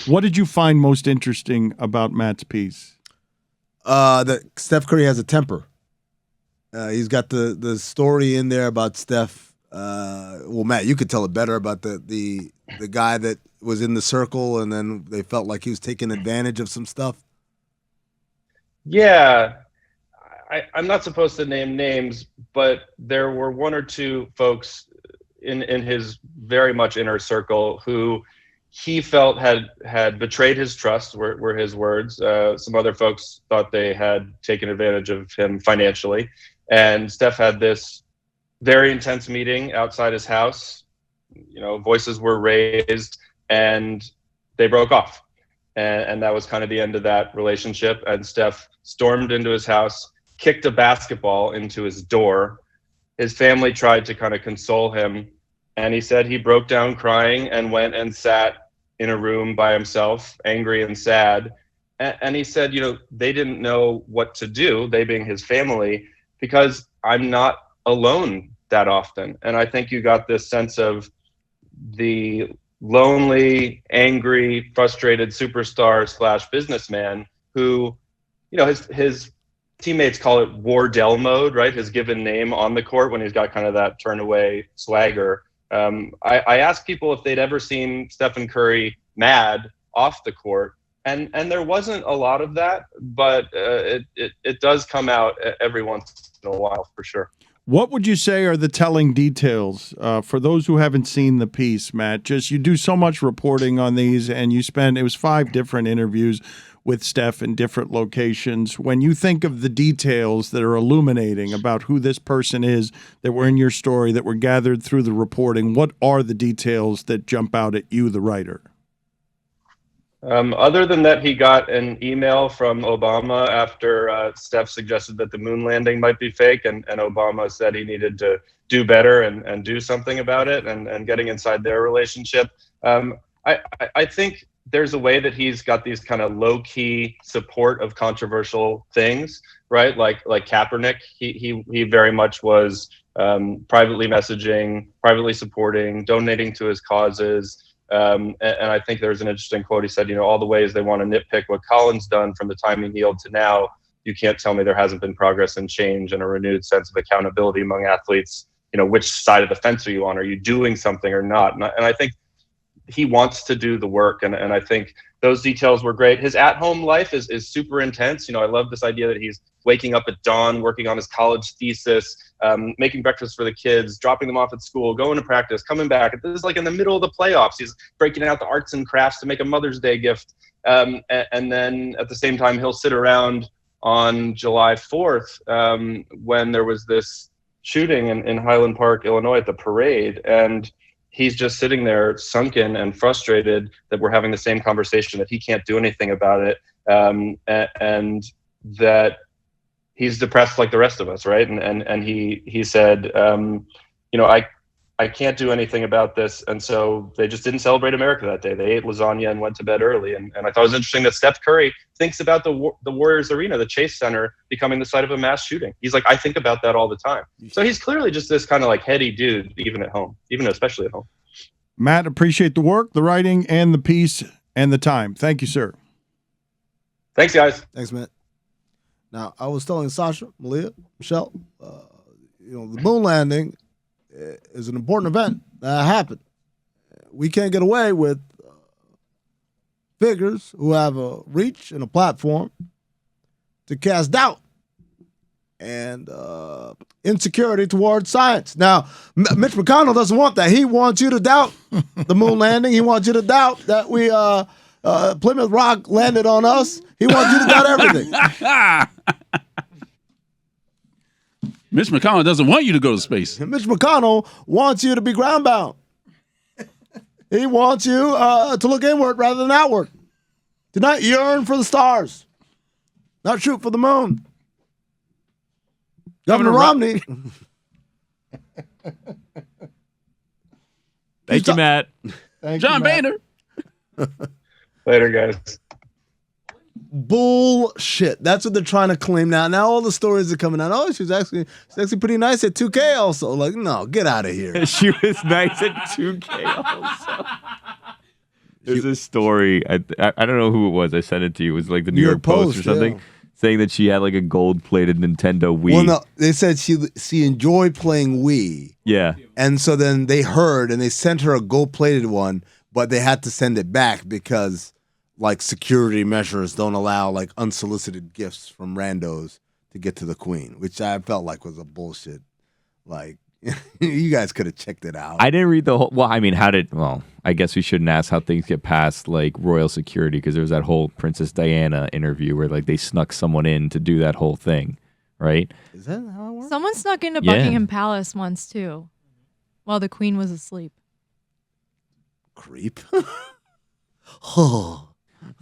What did you find most interesting about Matt's piece? That Steph Curry has a temper. He's got the story in there about Steph. Well, Matt, you could tell it better about the guy that was in the circle, and then they felt like he was taking advantage of some stuff. Yeah, I'm not supposed to name names, but there were one or two folks in his very much inner circle who he felt had betrayed his trust, were his words. Some other folks thought they had taken advantage of him financially. And Steph had this very intense meeting outside his house. Voices were raised, and they broke off. And that was kind of the end of that relationship. And Steph stormed into his house, kicked a basketball into his door. His family tried to kind of console him. And he said he broke down crying and went and sat in a room by himself, angry and sad. And he said, they didn't know what to do, they being his family, because I'm not alone that often. And I think you got this sense of the lonely, angry, frustrated superstar / businessman who, his teammates call it Wardell mode, right? His given name on the court when he's got kind of that turn away swagger. I asked people if they'd ever seen Stephen Curry mad off the court, and there wasn't a lot of that, but it does come out every once in a while for sure. What would you say are the telling details for those who haven't seen the piece, Matt? Just you do so much reporting on these, and it was 5 different interviews with Steph in different locations. When you think of the details that are illuminating about who this person is that were in your story, that were gathered through the reporting, what are the details that jump out at you, the writer? Other than that, he got an email from Obama after Steph suggested that the moon landing might be fake, and Obama said he needed to do better and do something about it, and getting inside their relationship. I think there's a way that he's got these kind of low-key support of controversial things, right? Like Kaepernick, he very much was privately messaging, privately supporting, donating to his causes. And I think there's an interesting quote. He said, all the ways they want to nitpick what Colin's done from the time he kneeled to now, you can't tell me there hasn't been progress and change and a renewed sense of accountability among athletes. Which side of the fence are you on? Are you doing something or not? And I think he wants to do the work. And I think those details were great. His at-home life is super intense. I love this idea that he's waking up at dawn, working on his college thesis, making breakfast for the kids, dropping them off at school, going to practice, coming back. This is like in the middle of the playoffs. He's breaking out the arts and crafts to make a Mother's Day gift. And then at the same time, he'll sit around on July 4th when there was this shooting in Highland Park, Illinois at the parade. And he's just sitting there sunken and frustrated that we're having the same conversation, that he can't do anything about it, and that he's depressed like the rest of us, right? And he said, I can't do anything about this. And so they just didn't celebrate America that day. They ate lasagna and went to bed early. And I thought it was interesting that Steph Curry thinks about the Warriors Arena, the Chase Center, becoming the site of a mass shooting. He's like, I think about that all the time. So he's clearly just this kind of like heady dude, even at home, even especially at home. Matt, appreciate the work, the writing, and the piece, and the time. Thank you, sir. Thanks, guys. Thanks, Matt. Now, I was telling Sasha, Malia, Michelle, the moon landing is an important event that happened. We can't get away with figures who have a reach and a platform to cast doubt and insecurity towards science. Now, Mitch McConnell doesn't want that. He wants you to doubt the moon landing. He wants you to doubt that we Plymouth Rock landed on us. He wants you to doubt everything. Mitch McConnell doesn't want you to go to space. Mitch McConnell wants you to be groundbound. He wants you to look inward rather than outward. To not yearn for the stars. Not shoot for the moon. Governor Romney. Thank you, Matt. Thank John you, Matt. Boehner. Later, guys. Bullshit. That's what they're trying to claim now. Now all the stories are coming out. Oh, she's actually pretty nice at 2K also. Like, no, get out of here. She was nice at 2K also. There's a story. I don't know who it was. I sent it to you. It was like the New York Post or something, saying that she had like a gold-plated Nintendo Wii. Well, no, they said she enjoyed playing Wii. Yeah. And so then they heard and they sent her a gold-plated one, but they had to send it back because like security measures don't allow like unsolicited gifts from randos to get to the queen, which I felt like was a bullshit. Like, you guys could have checked it out. I didn't read the whole. Well, I mean, I guess we shouldn't ask how things get past like royal security, because there was that whole Princess Diana interview where like they snuck someone in to do that whole thing, right? Is that how it works? Someone snuck into Buckingham Palace once too, while the queen was asleep. Creep. Oh.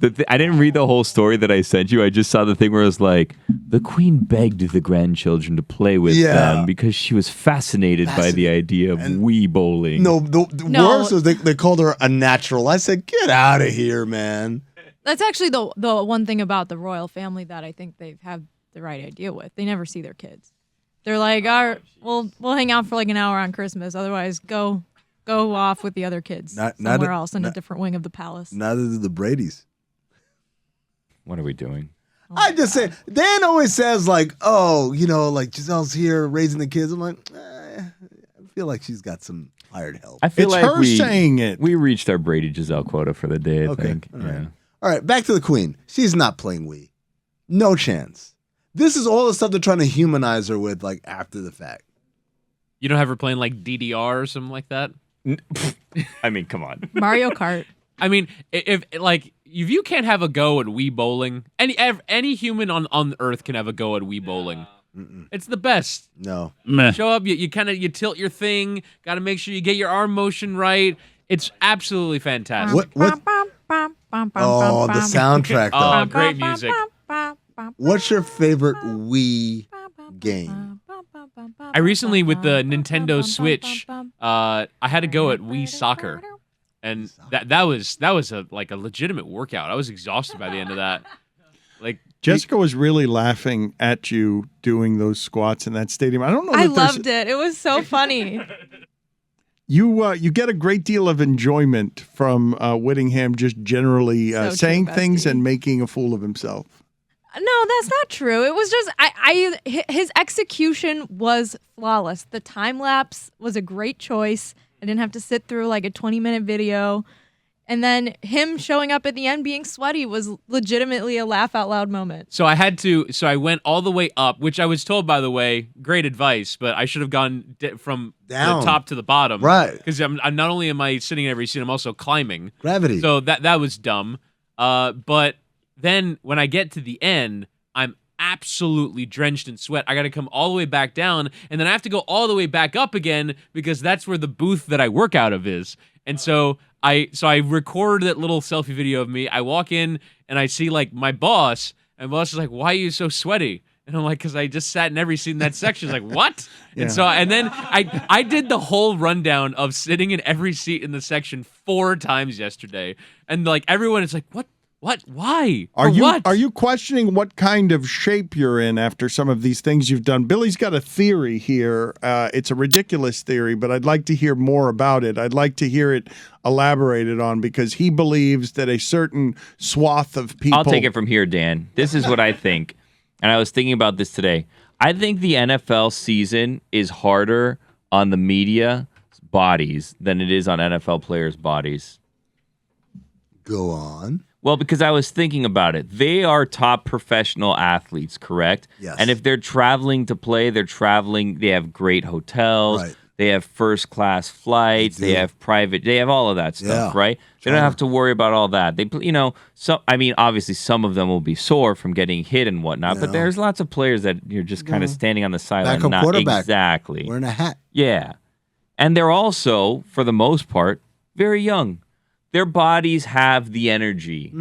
I didn't read the whole story that I sent you. I just saw the thing where it was like, the queen begged the grandchildren to play with them because she was fascinated by the idea of Wii bowling. No, the worst was they called her a natural. I said, get out of here, man. That's actually the one thing about the royal family that I think they have the right idea with. They never see their kids. They're like, all right, we'll hang out for like an hour on Christmas. Otherwise, go off with the other kids somewhere else in a different wing of the palace. Neither do the Bradys. What are we doing? I just say, Dan always says like, oh, like Giselle's here raising the kids. I'm like, I feel like she's got some hired help. I feel it's like her saying it. We reached our Brady Giselle quota for the day, I think. All right, back to the queen. She's not playing Wii. No chance. This is all the stuff they're trying to humanize her with, like, after the fact. You don't have her playing, like, DDR or something like that? I mean, come on. Mario Kart. I mean, if you can't have a go at Wii bowling, any human on Earth can have a go at Wii bowling. It's the best. No. Meh. Show up, you tilt your thing, got to make sure you get your arm motion right. It's absolutely fantastic. What? Oh, the soundtrack, though. Oh, great music. What's your favorite Wii game? I recently, with the Nintendo Switch, I had to go at Wii Soccer. And that was a legitimate workout. I was exhausted by the end of that. Like Jessica was really laughing at you doing those squats in that stadium. I don't know. I loved it. It was so funny. You get a great deal of enjoyment from Whittingham just generally saying things and making a fool of himself. No, that's not true. It was just his execution was flawless. The time lapse was a great choice. I didn't have to sit through like a 20-minute video. And then him showing up at the end being sweaty was legitimately a laugh out loud moment. So I went all the way up, which I was told, by the way, great advice, but I should have gone from down, the top to the bottom. Right. Because I'm not only am I sitting in every seat, I'm also climbing. Gravity. So that was dumb. But then when I get to the end, I'm absolutely drenched in sweat. I got to come all the way back down, and then I have to go all the way back up again because that's where the booth that I work out of is. And so I record that little selfie video of me. I walk in and I see like my boss, and boss is like, "Why are you so sweaty?" And I'm like, because I just sat in every seat in that section. She's like, what? Yeah. And then I did the whole rundown of sitting in every seat in the section 4 times yesterday. And like everyone is like, what? Why? Are what? you questioning what kind of shape you're in after some of these things you've done? Billy's got a theory here. It's a ridiculous theory, but I'd like to hear more about it. I'd like to hear it elaborated on because he believes that a certain swath of people. I'll take it from here, Dan. This is what I think. And I was thinking about this today. I think the NFL season is harder on the media bodies than it is on NFL players' bodies. Go on. Well, because I was thinking about it. They are top professional athletes, correct? Yes. And if they're traveling to play, they have great hotels. Right. They have first-class flights. They have they have all of that stuff, right? They don't have to worry about all that. Obviously some of them will be sore from getting hit and whatnot, but there's lots of players that you're just kind of standing on the sideline. Backup quarterback. Exactly. Wearing a hat. Yeah. And they're also, for the most part, very young. Their bodies have the energy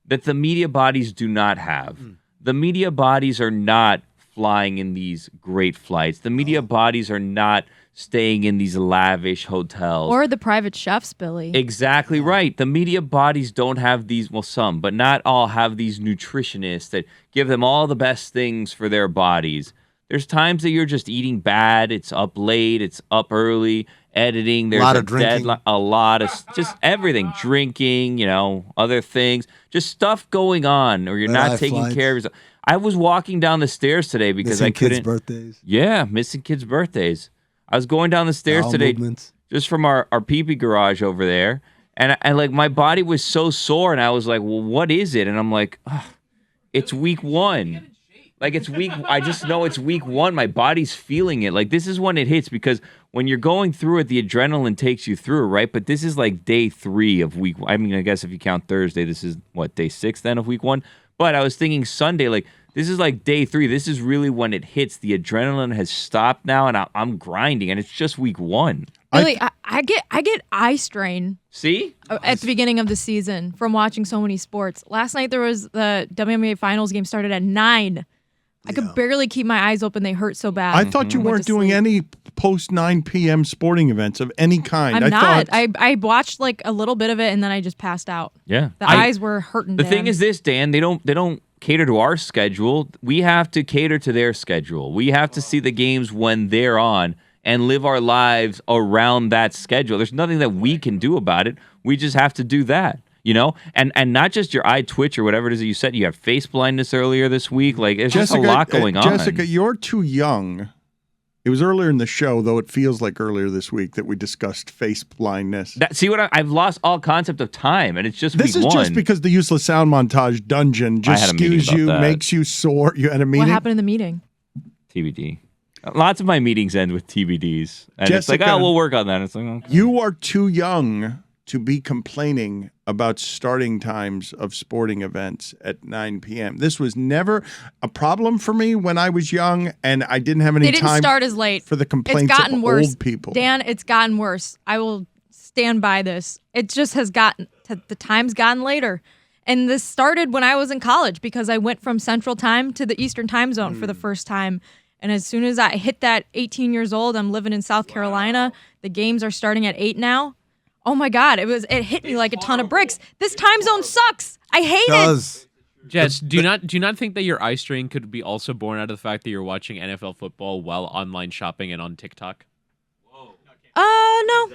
that the media bodies do not have. The media bodies are not flying in these great flights. The media bodies are not staying in these lavish hotels. Or the private chefs, Billy. Exactly right. The media bodies don't have these, well, some, but not all have these nutritionists that give them all the best things for their bodies. There's times that you're just eating bad. It's up late. It's up early. Editing. There's a lot of drinking. deadline. A lot of just everything. Drinking, other things. Just stuff going on, or you're not taking care of yourself. I was walking down the stairs today because I couldn't. Kids' birthdays. Yeah, missing kids' birthdays. I was going down the stairs today just from our pee-pee garage over there, and like my body was so sore, and I was like, well, what is it? And I'm like, it's week 1. Like I just know it's week 1. My body's feeling it. Like this is when it hits because when you're going through it, the adrenaline takes you through, right? But this is like day 3 of week. I mean, I guess if you count Thursday, this is what, day 6 then of week 1. But I was thinking Sunday, like this is like day 3. This is really when it hits. The adrenaline has stopped now, and I'm grinding, and it's just week 1. Really, I get eye strain. See? At the beginning of the season from watching so many sports. Last night there was the WNBA Finals game started at 9. I could barely keep my eyes open. They hurt so bad. I thought you weren't doing any post 9 p.m. sporting events of any kind. I'm not. I watched like a little bit of it and then I just passed out. Yeah. The eyes were hurting. The thing is this, Dan, they don't cater to our schedule. We have to cater to their schedule. We have to see the games when they're on and live our lives around that schedule. There's nothing that we can do about it. We just have to do that. And not just your eye twitch or whatever it is that you said. You have face blindness earlier this week. Like, it's just a lot going on. Jessica, you're too young. It was earlier in the show, though it feels like earlier this week that we discussed face blindness. I've lost all concept of time, and it's just this week is 1. just because the useless sound montage dungeon just skews you, makes you sore. You had a meeting? What happened in the meeting? TBD. Lots of my meetings end with TBDs. And Jessica, it's like, we'll work on that. It's like, okay. You are too young to be complaining about starting times of sporting events at 9 p.m. This was never a problem for me when I was young, and I didn't have any time. They didn't start as late. For the complaints it's gotten of worse. Old people. Dan, it's gotten worse. I will stand by this. It just has the time's gotten later. And this started when I was in college because I went from Central Time to the Eastern Time Zone for the first time. And as soon as I hit that 18 years old, I'm living in South Carolina. The games are starting at 8 now. Oh my God, it hit me like a ton of bricks. This time zone sucks. I hate it. Jess, do you not think that your eye strain could be also born out of the fact that you're watching NFL football while online shopping and on TikTok? No,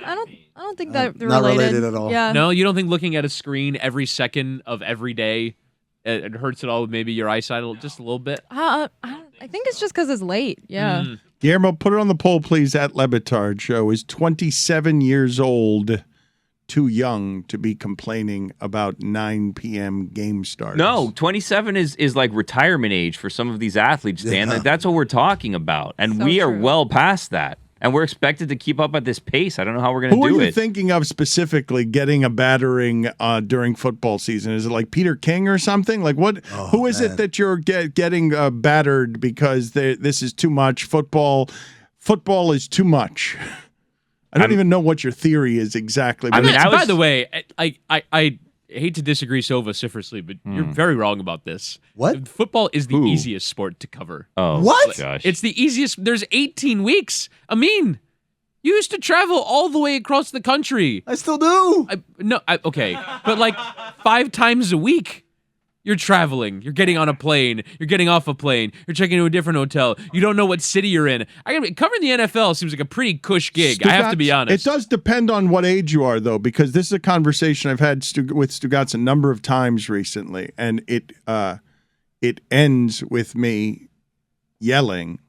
I don't think that they're not related at all. Yeah. No, you don't think looking at a screen every second of every day it hurts at all with maybe your eyesight just a little bit? I think it's just because it's late. Yeah. Guillermo, put it on the poll, please, at LeBatardShow. Is 27 years old too young to be complaining about 9 p.m. game starts? No, 27 is like retirement age for some of these athletes, Dan. Like, that's what we're talking about. And we are well past that. And we're expected to keep up at this pace. I don't know how we're going to do it. Who are you thinking of specifically getting a battering during football season? Is it like Peter King or something? Like what? Who is it that you're getting battered because this is too much? Football is too much. I don't even know what your theory is exactly. By the way, hate to disagree so vociferously, but you're very wrong about this. What? Football is the easiest sport to cover. Oh, What? Gosh. It's the easiest. There's 18 weeks. Amin, you used to travel all the way across the country. I still do. Okay, but like 5 times a week. You're traveling. You're getting on a plane. You're getting off a plane. You're checking into a different hotel. You don't know what city you're in. Covering the NFL seems like a pretty cush gig. I have to be honest. It does depend on what age you are, though, because this is a conversation I've had with Stugotz a number of times recently, and it ends with me yelling,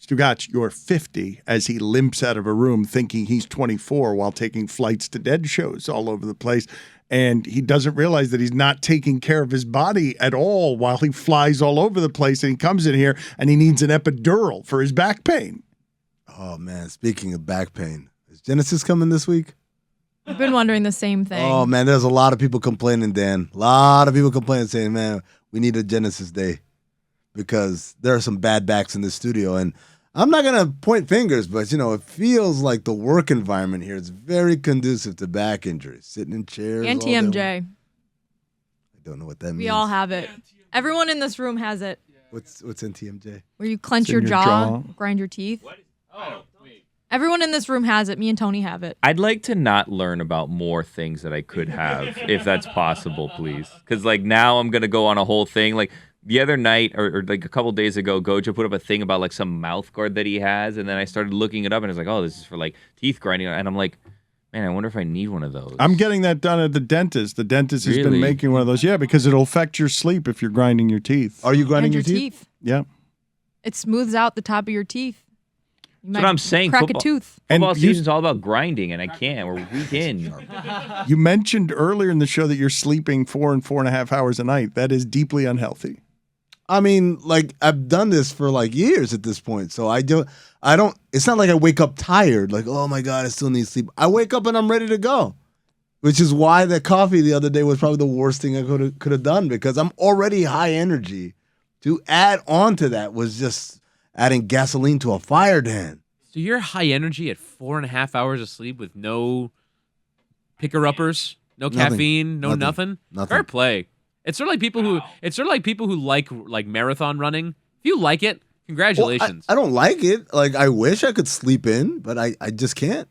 "Stugotz, you're 50," as he limps out of a room thinking he's 24 while taking flights to dead shows all over the place. And he doesn't realize that he's not taking care of his body at all while he flies all over the place. And he comes in here and he needs an epidural for his back pain. Oh, man. Speaking of back pain, is Genesis coming this week? I've been wondering the same thing. Oh, man. There's a lot of people complaining, Dan. A lot of people complaining, saying, man, we need a Genesis day because there are some bad backs in the studio. And I'm not going to point fingers, but, it feels like the work environment here is very conducive to back injuries. Sitting in chairs. And TMJ. I don't know what that means. We all have it. Everyone in this room has it. What's in TMJ? Where you clench It's in your your jaw, jaw. grind your teeth. Everyone in this room has it. Me and Tony have it. I'd like to not learn about more things that I could have, if that's possible, please. Because now I'm gonna go on a whole thing. Like the other night, or like a couple days ago, Gojo put up a thing about like some mouth guard that he has, and then I started looking it up, and I was like, oh, this is for like teeth grinding, and I'm like, man, I wonder if I need one of those. I'm getting that done at the dentist. The dentist has been Really? making one of those. Yeah, because it'll affect your sleep if you're grinding your teeth. Are you grinding Grind your teeth? Yeah. It smooths out the top of your teeth. You That's might what I'm saying. Crack Football- a tooth. Football And you- season's all about grinding, and I can't. We're week in. You mentioned earlier in the show that you're sleeping 4 and 4.5 hours a night. That is deeply unhealthy. I mean, like, I've done this for like years at this point. So I don't, it's not like I wake up tired, like, oh my God, I still need sleep. I wake up and I'm ready to go, which is why the coffee the other day was probably the worst thing I could have done because I'm already high energy. To add on to that was just adding gasoline to a fire, Dan. So you're high energy at 4.5 hours of sleep with no picker-uppers, no Nothing. caffeine, no nothing. Nothing. Fair play. It's sort of like people who like marathon running. If you like it, congratulations. Well, I don't like it. Like, I wish I could sleep in, but I just can't.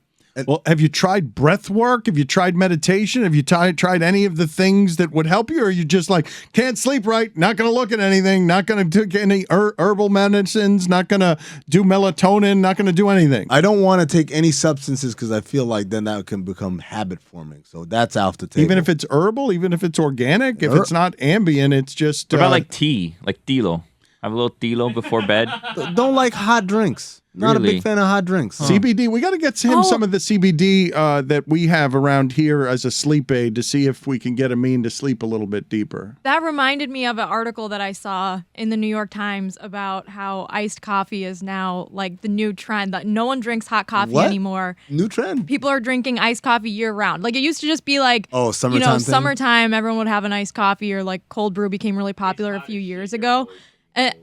Well, have you tried breath work? Have you tried meditation? Have you tried any of the things that would help you? Or are you just like, can't sleep right, not going to look at anything, not going to take any herbal medicines, not going to do melatonin, not going to do anything? I don't want to take any substances because I feel like then that can become habit forming. So that's off the table. Even if it's herbal, even if it's organic, if it's not ambient, it's just... What about like tea, like tilo? Have a little tilo before bed. Don't like hot drinks. Not a Really? big fan of hot drinks. CBD, we got to get him some of the CBD that we have around here as a sleep aid to see if we can get Amin to sleep a little bit deeper. That reminded me of an article that I saw in the New York Times about how iced coffee is now like the new trend. That no one drinks hot coffee What? anymore. New trend. People are drinking iced coffee year round. Like it used to just be like, Oh, summertime thing? summertime, everyone would have an iced coffee or like cold brew became really popular a few years ago.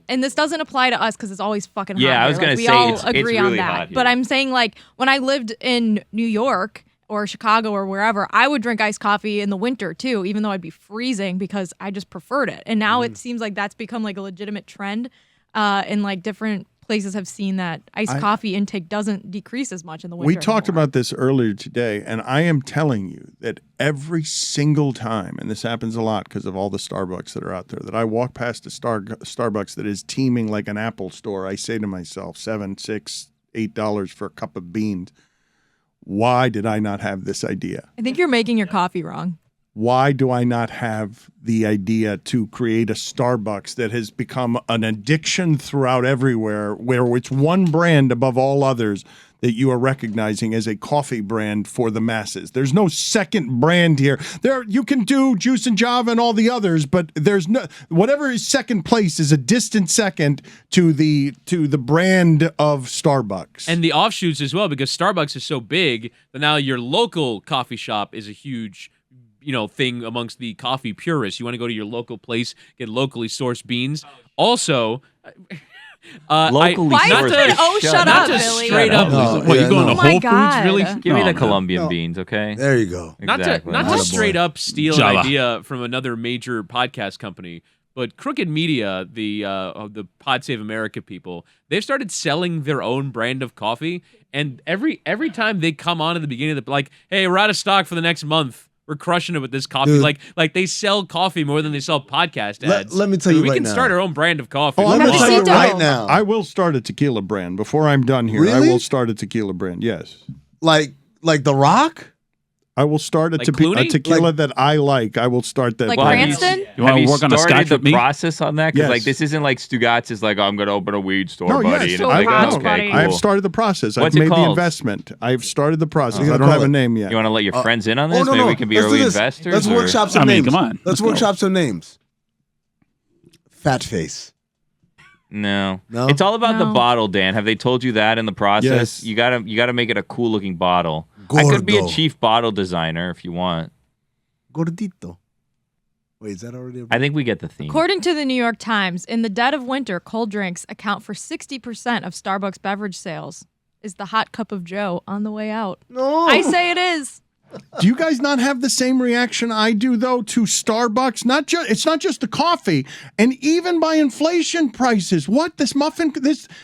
And this doesn't apply to us because it's always fucking hot. Yeah, I here. was gonna Like, we say, all it's agree on really that. hot here. But I'm saying like when I lived in New York or Chicago or wherever, I would drink iced coffee in the winter too, even though I'd be freezing because I just preferred it. And now it seems like that's become like a legitimate trend. And like different places have seen that iced coffee intake doesn't decrease as much in the winter. We talked anymore. about this earlier today, and I am telling you that every single time, and this happens a lot because of all the Starbucks that are out there, that I walk past a Starbucks that is teeming like an Apple store, I say to myself, $7, $6, $8 for a cup of beans. Why did I not have this idea? I think you're making your coffee wrong. Why do I not have the idea to create a Starbucks that has become an addiction throughout everywhere, where it's one brand above all others that you are recognizing as a coffee brand for the masses? There's no second brand here. You can do Juice and Java and all the others, but there's no, whatever is second place is a distant second to the brand of Starbucks. And the offshoots as well, because Starbucks is so big that now your local coffee shop is a huge thing amongst the coffee purists. You want to go to your local place, get locally sourced beans. Also, Locally Why sourced. is it? Oh, shut up, Not to Billy. straight up. What, you going to Oh my Whole God. Foods? Really? Give me No, the man. Colombian beans, okay? There you go. Not Exactly. to Attaboy. straight up steal Java. an idea from another major podcast company, but Crooked Media, the Pod Save America people, they've started selling their own brand of coffee, and every time they come on at the beginning of the like, hey, we're out of stock for the next month. We're crushing it with this coffee. Dude. Like they sell coffee more than they sell podcast ads. Let me tell you we right can now. start our own brand of coffee. Oh, Let me tell you Cafecito. right now. I will start a tequila brand before I'm done here. I Really? will start a tequila brand. Yes, Like The Rock? I will start a, Like a Clooney? tequila that I like. I will start that. Like Well, have you- Cranston? You Have want you to work on a started scotch the with me? process on that? Because Yes. like this isn't like Stugotz is like, oh, I'm going to open a weed store, No, buddy. yes, And I it's like, know. okay, Buddy. cool. I have started the process. What's I've it made the called? investment. I've started the process. You're I gonna don't have call a it- name yet. You want to let your friends in on this? Oh, no, Maybe no. we can be Let's early do this. investors. Let's or- workshop some I mean, names. come on. Let's Let's go. workshop some names. Fat face. No. No? It's all about the No. bottle, Dan. Have they told you that in the process? Yes. You gotta make it a cool looking bottle. I could be a Gordo. chief bottle designer if you want. Gordito. Wait, is that already? I think we get the theme. According to the New York Times, in the dead of winter, cold drinks account for 60% of Starbucks beverage sales. Is the hot cup of Joe on the way out? No. I say it is. Do you guys not have the same reaction I do though to Starbucks? It's not just the coffee, and even by inflation prices. What this muffin,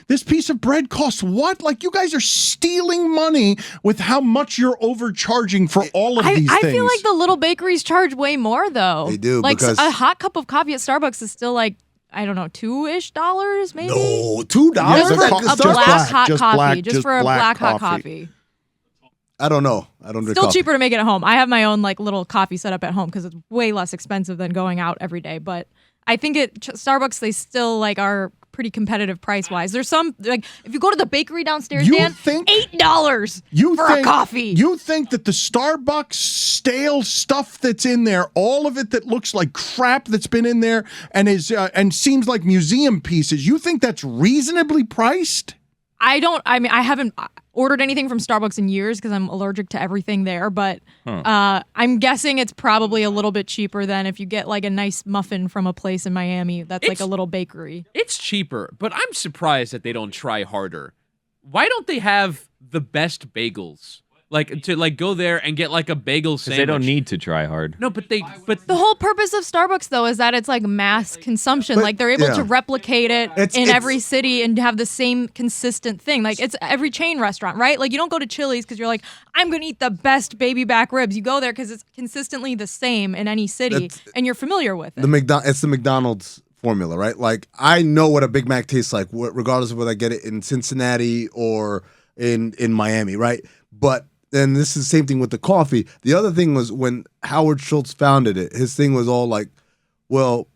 this piece of bread costs what? Like you guys are stealing money with how much you're overcharging for all of these I things. feel like the little bakeries charge way more though. They do, Like because- a hot cup of coffee at Starbucks is still like, I don't know, $2-ish maybe. No, $2. Just Yeah, for the a co- just black black, hot just coffee. black, just just for a black black hot coffee. coffee. I don't know. I don't drink Still coffee. cheaper to make it at home. I have my own like little coffee set up at home because it's way less expensive than going out every day. But I think Starbucks, they still like are pretty competitive price wise. There's some like if you go to the bakery downstairs, You Dan, think- $8 for a coffee. You think that the Starbucks stale stuff that's in there, all of it that looks like crap that's been in there and is and seems like museum pieces, you think that's reasonably priced? I haven't ordered anything from Starbucks in years because I'm allergic to everything there. But I'm guessing it's probably a little bit cheaper than if you get like a nice muffin from a place in Miami that's like a little bakery. It's cheaper, but I'm surprised that they don't try harder. Why don't they have the best bagels? Like to like go there and get like a bagel Because sandwich. they don't need to try hard. No, but The whole purpose of Starbucks, though, is that it's like mass consumption. But- like they're able yeah. to replicate it It's- in it's- every city and have the same consistent thing. Like it's every chain restaurant, right? Like you don't go to Chili's because you're like, I'm going to eat the best baby back ribs. You go there because it's consistently the same in any city That's- and you're familiar with it. It's the McDonald's formula, right? Like I know what a Big Mac tastes like, regardless of whether I get it in Cincinnati or in Miami, right? But then this is the same thing with the coffee. The other thing was when Howard Schultz founded it, his thing was all like, well,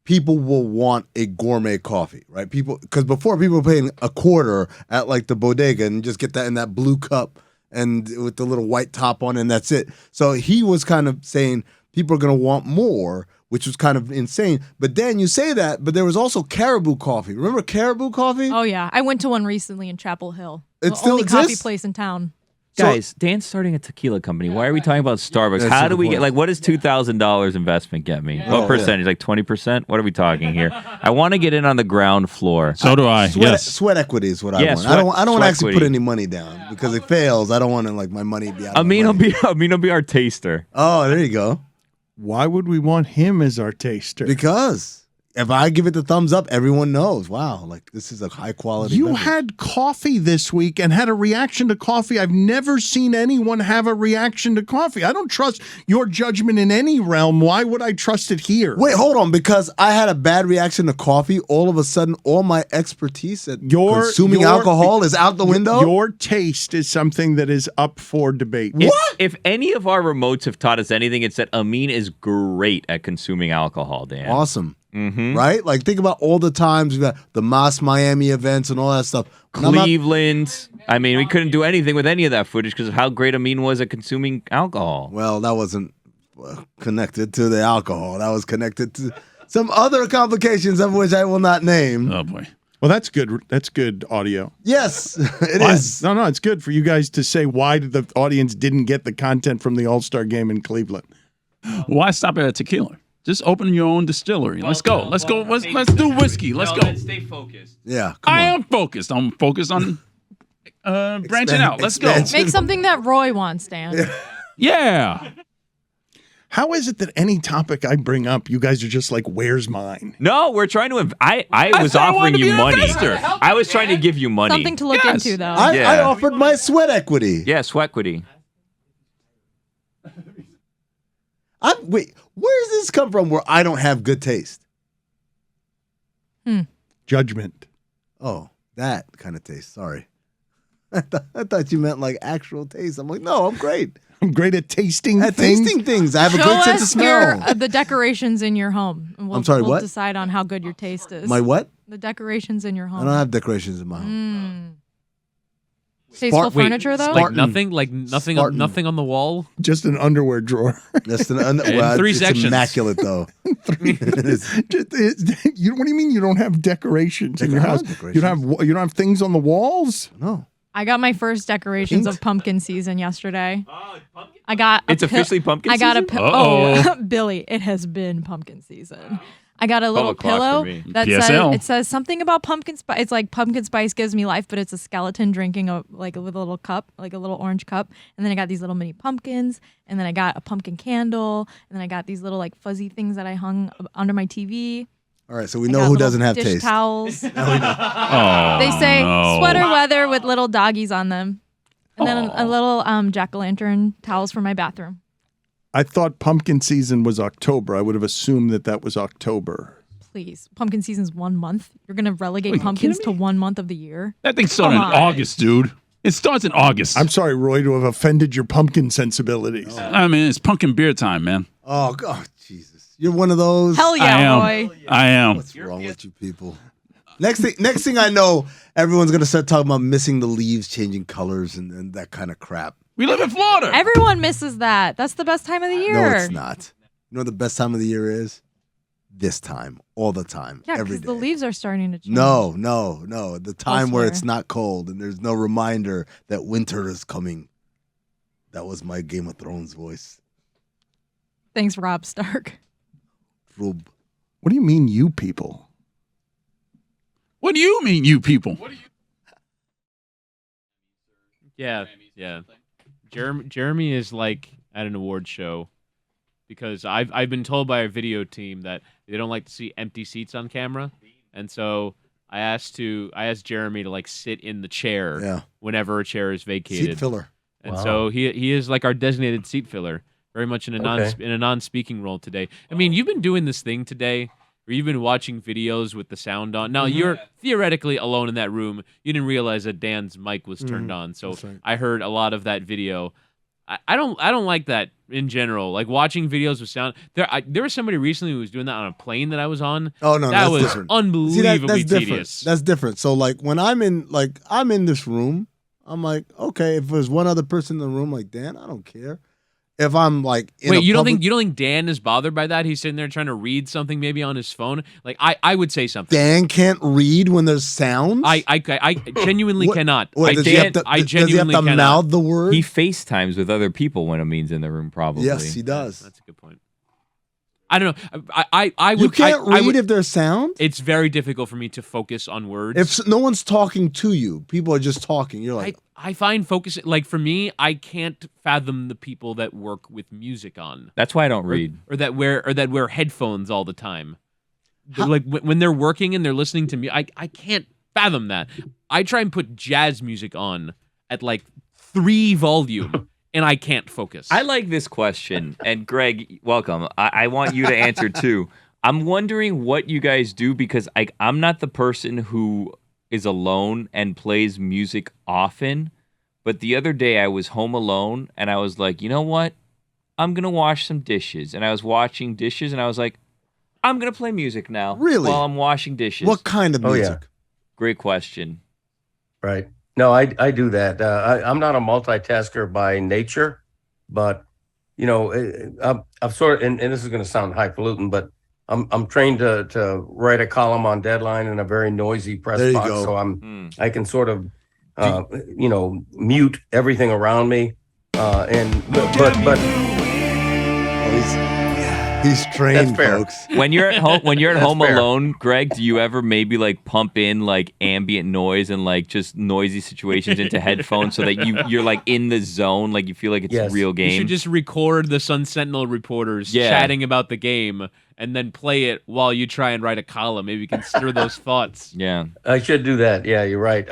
people will want a gourmet coffee, right? Because before people were paying a quarter at like the bodega and just get that in that blue cup and with the little white top on, and that's it. So he was kind of saying people are going to want more, which was kind of insane. But then you say that, but there was also Caribou Coffee. Remember Caribou Coffee? Oh, yeah. I went to one recently in Chapel Hill. It The still only coffee exists? place in town. Guys, Dan's starting a tequila company. Why are we talking about Starbucks? That's How a do good we point. get like what does $2,000 investment get me? Oh, What percentage? Like 20%? What are we talking here? I want to get in on the ground floor. So do I. Yes. Sweat equity is what I Yeah, want. I don't want to sweat actually put equity. any money down because if it fails, I don't want to like my money be out. Amin of will be our taster. Oh, there you go. Why would we want him as our taster? Because if I give it the thumbs up, everyone knows. Wow, like this is a high quality. You beverage. had coffee this week and had a reaction to coffee. I've never seen anyone have a reaction to coffee. I don't trust your judgment in any realm. Why would I trust it here? Wait, hold on. Because I had a bad reaction to coffee, all of a sudden, all my expertise at consuming alcohol is out the window. Your taste is something that is up for debate. If any of our remotes have taught us anything, it's that Amin is great at consuming alcohol, Dan. Awesome. Mm-hmm. Right? Like, think about all the times we've got the Moss Miami events and all that stuff. And I'm not- Cleveland. I mean, we couldn't do anything with any of that footage because of how great Amin was at consuming alcohol. Well, that wasn't connected to the alcohol. That was connected to some other complications of which I will not name. Oh boy. Well, that's good. That's good audio. Yes, it is. No, it's good for you guys to say why the audience didn't get the content from the All-Star game in Cleveland. Why stop at a tequila? Just open your own distillery. Let's go. Let's go. Let's do whiskey. Let's go. Stay focused. Yeah, I am focused. I'm focused on branching out. Let's go. Make something that Roy wants, Dan. Yeah. How is it that any topic I bring up, you guys are just like, where's mine? No, we're trying to. I was said I offering wanted to you be an money. investor. I was trying to give you money. Something to look into, though. I offered my sweat equity. Yeah, sweatquity. Wait, where does this come from where I don't have good taste? Judgment. Oh, that kind of taste. Sorry. I thought you meant like actual taste. I'm like, no, I'm great. I'm great at tasting At things. tasting things. I have a Show good sense of us smell. the decorations in your home. And I'm sorry, we'll what? decide on how good your taste is. My what? The decorations in your home. I don't have decorations in my home. Tasteful furniture, though? Like nothing on the wall? Just an underwear drawer. Just an In 3 it's sections. immaculate though. What do you mean you don't have decorations in your I have house? decorations. You don't have things on the walls? No. I got my first decorations of pumpkin season yesterday. I got It's officially pumpkin I got season? oh Billy, it has been pumpkin season. I got a little 12 o'clock pillow for me. that PSL. says something about pumpkin spice. It's like pumpkin spice gives me life, but it's a skeleton drinking a little cup, like a little orange cup. And then I got these little mini pumpkins, and then I got a pumpkin candle, and then I got these little like fuzzy things that I hung under my TV. All right, so we I know got who little doesn't have dish taste. towels. Oh, They say no. sweater weather with little doggies on them. And then a little jack-o'-lantern towels for my bathroom. I thought pumpkin season was October. I would have assumed that was October. Please. Pumpkin season's 1 month. You're going to relegate pumpkins to 1 month of the year? That thing started in Come on. August, dude. It starts in August. I'm sorry, Roy, to have offended your pumpkin sensibilities. I mean, it's pumpkin beer time, man. Oh God, Jesus! You're one of those. Hell I yeah, am. Roy. I am. What's wrong with you people? Next thing I know, everyone's gonna start talking about missing the leaves, changing colors, and that kind of crap. We live in Florida. Everyone misses that. That's the best time of the year. No, it's not. You know what the best time of the year is? This time, all the time, Yeah, every because day. the leaves are starting to change. No. The time where Elsewhere. it's not cold and there's no reminder that winter is coming. That was my Game of Thrones voice. Thanks, Rob Stark. Rub. What do you mean, you people? What do you mean, you people? Yeah. Jeremy is like at an award show because I've been told by our video team that they don't like to see empty seats on camera, and so I asked Jeremy to like sit in the chair whenever a chair is vacated. Seat filler. And so he is like our designated seat filler, very much in a non-speaking role today. I mean, you've been doing this thing today where you've been watching videos with the sound on. Now, you're theoretically alone in that room. You didn't realize that Dan's mic was turned on. So right. I heard a lot of that video. I don't like that in general. Like watching videos with sound. There was somebody recently who was doing that on a plane that I was on. Oh no, that that's was different. unbelievably that's tedious. different. That's different. So like when I'm in this room, I'm like, okay, if there's one other person in the room, like Dan, I don't care. If I'm like, you don't think Dan is bothered by that? He's sitting there trying to read something maybe on his phone. Like I would say something. Dan can't read when there's sounds? I genuinely cannot. Does he have to cannot. mouth the word? He FaceTimes with other people when Amin's in the room, probably. Yes, he does. That's a good point. I don't know. I would. You can't read if there's sound? It's very difficult for me to focus on words. If no one's talking to you, people are just talking. You're like, I find focus, like for me, I can't fathom the people that work with music on. That's why I don't read. Or that wear headphones all the time. Like when they're working and they're listening to me, I can't fathom that. I try and put jazz music on at like 3 volume. And I can't focus. I like this question. And Greg, welcome. I want you to answer too. I'm wondering what you guys do because I'm not the person who is alone and plays music often. But the other day I was home alone and I was like, you know what? I'm going to wash some dishes. And I was washing dishes and I was like, I'm going to play music now. Really? While I'm washing dishes. what kind of music? Great question. Right. No, I do that. I'm not a multitasker by nature, but you know, I've sort of, and this is going to sound highfalutin, but I'm trained to write a column on deadline in a very noisy press box, so I can sort of mute everything around me, but He's trained, That's fair. folks. When you're at home fair. alone, Greg, do you ever maybe like pump in like ambient noise and like just noisy situations into headphones so that you're like in the zone, like you feel like it's a Yes. real You game? should just record the Sun Sentinel reporters Yeah. chatting about the game and then play it while you try and write a column. Maybe you can stir those thoughts. Yeah. I should do that. Yeah, you're right.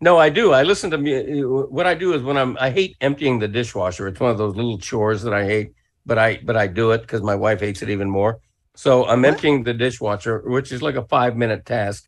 No, I do. I listen to what I do is I hate emptying the dishwasher. It's one of those little chores that I hate, but I do it because my wife hates it even more. So I'm emptying the dishwasher, which is like a 5-minute task,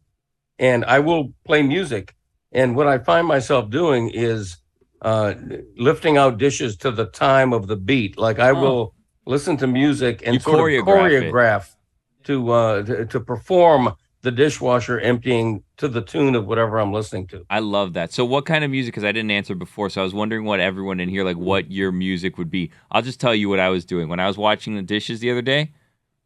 and I will play music. And what I find myself doing is lifting out dishes to the time of the beat. Like I will listen to music and You sort of choreograph to perform the dishwasher emptying to the tune of whatever I'm listening to. I love that. So what kind of music, because I didn't answer before, so I was wondering what everyone in here, like what your music would be. I'll just tell you what I was doing. When I was washing the dishes the other day,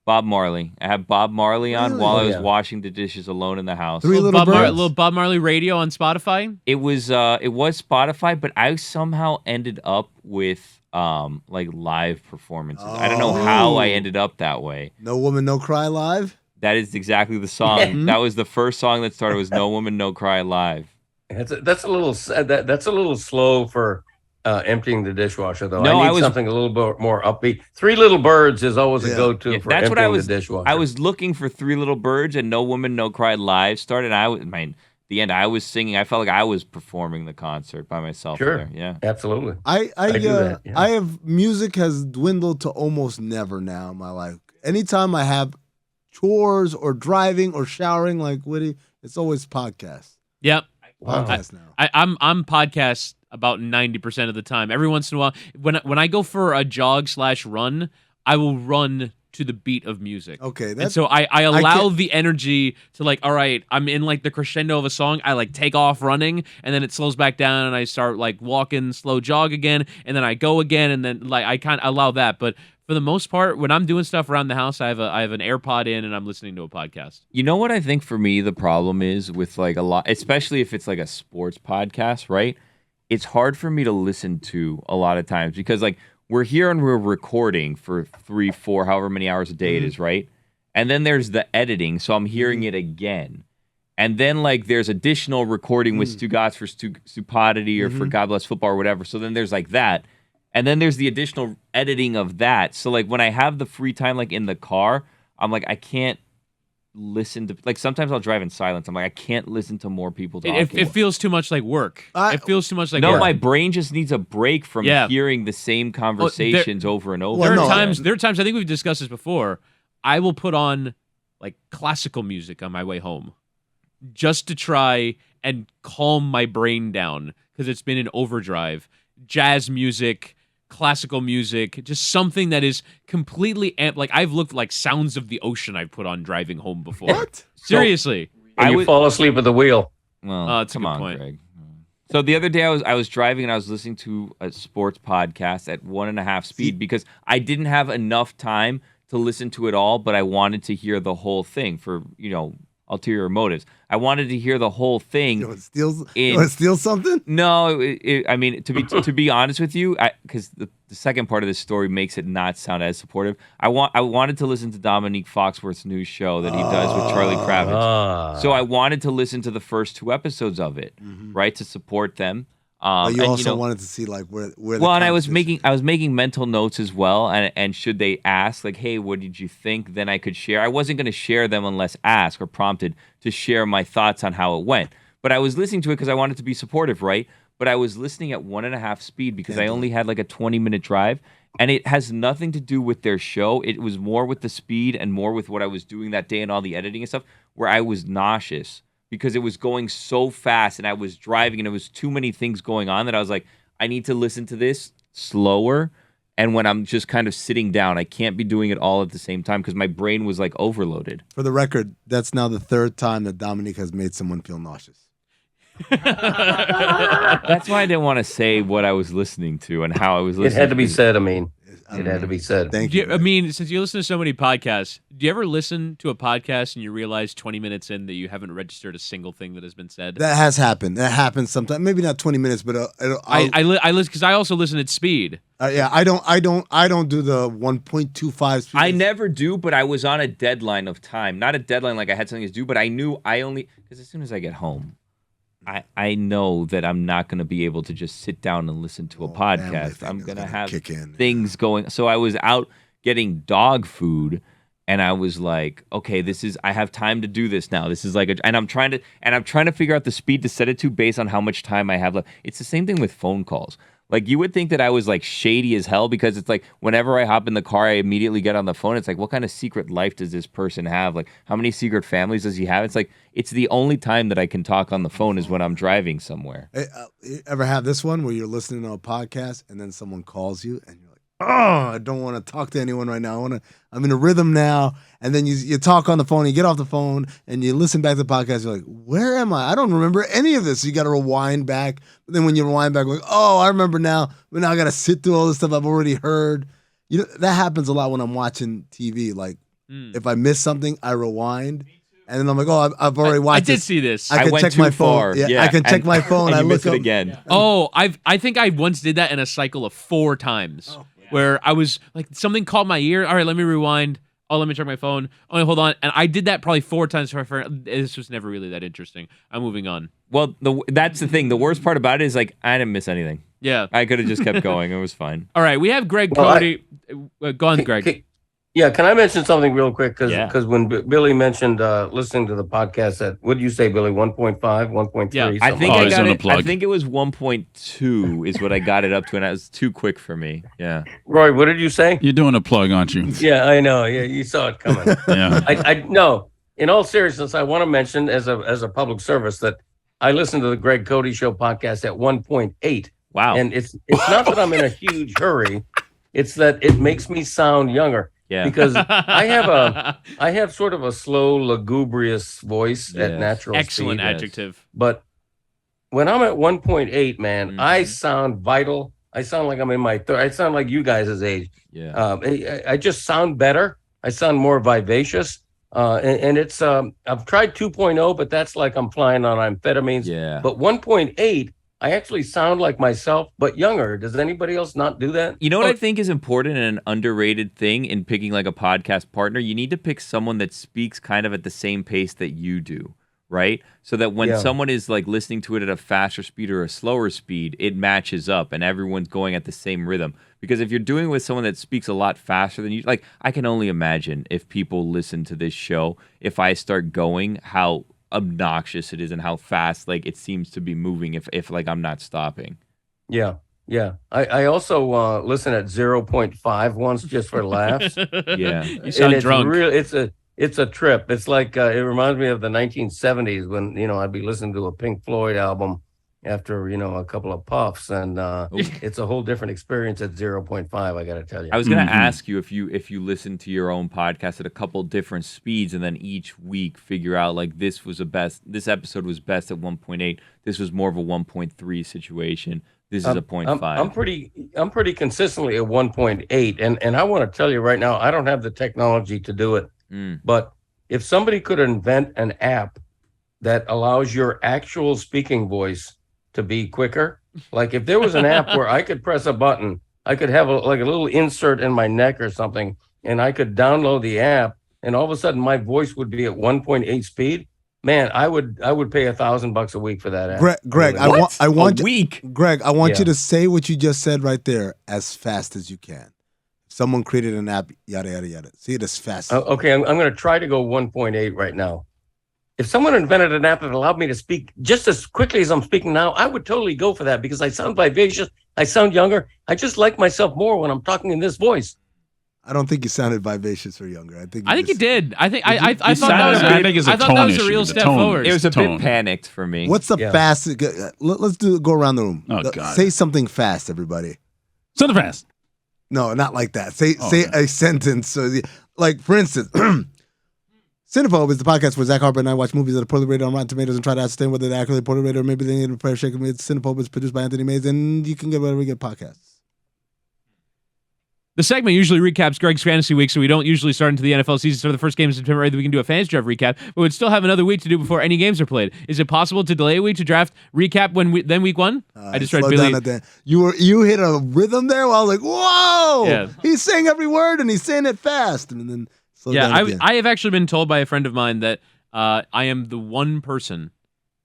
Bob Marley. I had Bob Marley on while I was washing the dishes alone in the house. Little Birds? Little Bob Marley radio on Spotify? It was Spotify, but I somehow ended up with like live performances. I don't know how I ended up that way. No Woman, No Cry live? That is exactly the song. That was the first song that started was No Woman, No Cry live. That's a little slow for emptying the dishwasher, though. No, I need something a little bit more upbeat. Three Little Birds is always a go-to for that's emptying what I was, the dishwasher. I was looking for Three Little Birds and No Woman, No Cry live started. The end, I was singing. I felt like I was performing the concert by myself. Sure. There. Yeah. Absolutely. I do that, yeah. I have music has dwindled to almost never now in my life. Anytime I have chores or driving or showering, like Woody, it's always podcasts. Yep. Podcasts now. I'm podcast about 90% of the time. Every once in a while, when I go for a jog/run, I will run to the beat of music. Okay, and so I allow the energy to like, all right, I'm in like the crescendo of a song. I like take off running, and then it slows back down, and I start like walking, slow jog again, and then I go again, and then like I kind of allow that. But for the most part, when I'm doing stuff around the house, I have an AirPod in, and I'm listening to a podcast. You know what I think for me the problem is with like a lot, especially if it's like a sports podcast, right? It's hard for me to listen to a lot of times because like we're here and we're recording for 3, 4, however many hours a day it is, right? And then there's the editing, so I'm hearing it again. And then like there's additional recording with Stugotz for Stupidity or for God Bless Football or whatever. So then there's like that. And then there's the additional editing of that. So like when I have the free time like in the car, I'm like I can't listen to like sometimes I'll drive in silence. I'm like I can't listen to more people talking. It feels too much like work. It feels too much like no, work. my brain just needs a break from hearing the same conversations over and over. There are times I think we've discussed this before. I will put on like classical music on my way home just to try and calm my brain down because it's been in overdrive. Jazz music, classical music, just something that is completely like I've looked like Sounds of the Ocean I've put on driving home before. What? Seriously. And you fall asleep at the wheel. Well, it's a good point. Greg. So the other day I was driving and I was listening to a sports podcast at 1.5 speed because I didn't have enough time to listen to it all, but I wanted to hear the whole thing for, ulterior motives. I wanted to hear the whole thing. You want to steal something? No, I mean to be honest with you, because the second part of this story makes it not sound as supportive. I wanted to listen to Dominique Foxworth's new show that he does with Charlie Kravitz. So I wanted to listen to the first 2 episodes of it, right, to support them. But you also wanted to see like where. Well, and I was making mental notes as well, and should they ask like, "Hey, what did you think?" Then I could share. I wasn't going to share them unless asked or prompted to share my thoughts on how it went. But I was listening to it because I wanted to be supportive, right? But I was listening at 1.5 speed because I only had like a 20-minute drive, and it has nothing to do with their show. It was more with the speed and more with what I was doing that day and all the editing and stuff, where I was nauseous. Because it was going so fast and I was driving and it was too many things going on that I was like, I need to listen to this slower. And when I'm just kind of sitting down, I can't be doing it all at the same time because my brain was like overloaded. For the record, that's now the 3rd time that Dominique has made someone feel nauseous. That's why I didn't want to say what I was listening to and how I was listening. It had to be said, Amin. It had to be said. Thank Do you. I mean, since you listen to so many podcasts, do you ever listen to a podcast and you realize 20 minutes in that you haven't registered a single thing that has been said? That has happened. That happens sometimes. Maybe not 20 minutes, but I listen because I also listen at speed. yeah, I don't do the 1.25 speed. I never do, but I was on a deadline of time. Not a deadline like I had something to do, but I knew I only because as soon as I get home, I know that I'm not going to be able to just sit down and listen to a podcast. I'm going to have things going. So I was out getting dog food, and I was like, okay, I have time to do this now. This is like, and I'm trying to figure out the speed to set it to based on how much time I have left. It's the same thing with phone calls. Like, you would think that I was, like, shady as hell because it's like whenever I hop in the car, I immediately get on the phone. It's like, what kind of secret life does this person have? Like, how many secret families does he have? It's like, it's the only time that I can talk on the phone is when I'm driving somewhere. You ever have this one where you're listening to a podcast and then someone calls you and you're like, oh, I don't want to talk to anyone right now. I'm in a rhythm now. And then you talk on the phone, you get off the phone, and you listen back to the podcast. You're like, where am I? I don't remember any of this. You got to rewind back. But then when you rewind back, like, oh, I remember now. But now I got to sit through all this stuff I've already heard. You know, that happens a lot when I'm watching TV. Like, if I miss something, I rewind. And then I'm like, oh, I've already watched I did see this. I can check my phone. Yeah, I can check my phone. And I you look miss it up again. Oh, I think I once did that in a cycle of 4 times. Where I was like, something caught my ear. All right, let me rewind. Oh, let me check my phone. Oh, hold on. And I did that probably 4 times. This was never really that interesting. I'm moving on. Well, that's the thing. The worst part about it is, like, I didn't miss anything. Yeah. I could have just kept going. It was fine. All right, we have Greg Cody. Go on, Greg. Can I mention something real quick? Because when Billy mentioned listening to the podcast at, what did you say, Billy, 1.5, 1.3? Yeah, I think I got it. I think it was 1.2 is what I got it up to, and that was too quick for me. Yeah. Roy, what did you say? You're doing a plug, aren't you? Yeah, I know. Yeah, you saw it coming. Yeah. I no. In all seriousness, I want to mention as a public service that I listen to the Greg Cody Show podcast at 1.8. Wow. And it's not that I'm in a huge hurry. It's that it makes me sound younger. Yeah. Because I have sort of a slow, lugubrious voice at natural Excellent speed. adjective. But when I'm at 1.8, man, I sound vital. I sound like I'm in my I sound like you guys' age. Yeah. I just sound better. I sound more vivacious. And it's I've tried 2.0, but that's like I'm flying on amphetamines. Yeah. But 1.8, I actually sound like myself, but younger. Does anybody else not do that? You know what I think is important and an underrated thing in picking like a podcast partner? You need to pick someone that speaks kind of at the same pace that you do, right? So that when someone is like listening to it at a faster speed or a slower speed, it matches up and everyone's going at the same rhythm. Because if you're doing it with someone that speaks a lot faster than you, like I can only imagine if people listen to this show, if I start going, how obnoxious it is and how fast like it seems to be moving if like I'm not stopping. Yeah. I also listen at 0.5 once just for laughs. Yeah. You sound drunk. It's a trip. It's like it reminds me of the 1970s when I'd be listening to a Pink Floyd album after a couple of puffs, and it's a whole different experience at 0.5. I got to tell you. I was going to ask you if you listen to your own podcast at a couple different speeds, and then each week figure out like this episode was best at 1.8. This was more of a 1.3 situation. This is a 0.5. I'm pretty consistently at 1.8, and I want to tell you right now, I don't have the technology to do it. But if somebody could invent an app that allows your actual speaking voice to be quicker, like if there was an app where I could press a button, I could have a little insert in my neck or something, and I could download the app, and all of a sudden my voice would be at 1.8 speed. Man, I would pay $1,000 a week for that app. Greg, I want Greg, I want you Yeah. to say what you just said right there as fast as you can. Someone created an app, yada yada yada. Say it as fast. Okay, I'm going to try to go 1.8 right now. If someone invented an app that allowed me to speak just as quickly as I'm speaking now, I would totally go for that because I sound vivacious. I sound younger. I just like myself more when I'm talking in this voice. I don't think you sounded vivacious or younger. I think you did. I think I thought that was a real step forward. It was a bit panicked for me. What's the fastest? Let's go around the room. Oh, God. Say something fast, everybody. Something fast. No, not like that. Say a sentence. So, like, for instance, Cinephobe is the podcast where Zach Harper and I watch movies that are poorly rated on Rotten Tomatoes and try to ascertain whether they're accurately poorly rated or maybe they need a fair shake of it. Cinephobe is produced by Anthony Mays, and you can get wherever you get podcasts. The segment usually recaps Greg's fantasy week, so we don't usually start into the NFL season. So the first game in September, we can do a fantasy draft recap, but we'd still have another week to do before any games are played. Is it possible to delay a week to draft recap then week one? I just read Billy. You hit a rhythm there. Where I was like, whoa! Yeah. He's saying every word and he's saying it fast, and then I have actually been told by a friend of mine that I am the one person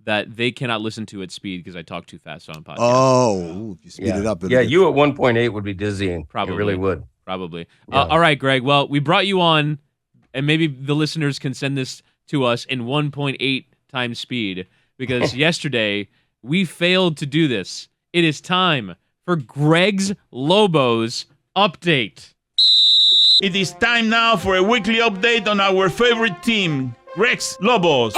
that they cannot listen to at speed because I talk too fast on podcasts. Oh, if you speed it up. Yeah, you at 1.8 would be dizzying. Probably. You really would. Probably. Yeah. All right, Greg. Well, we brought you on, and maybe the listeners can send this to us in 1.8 times speed because yesterday we failed to do this. It is time for Greg's Lobos update. It is time now for a weekly update on our favorite team, Greg's Lobos.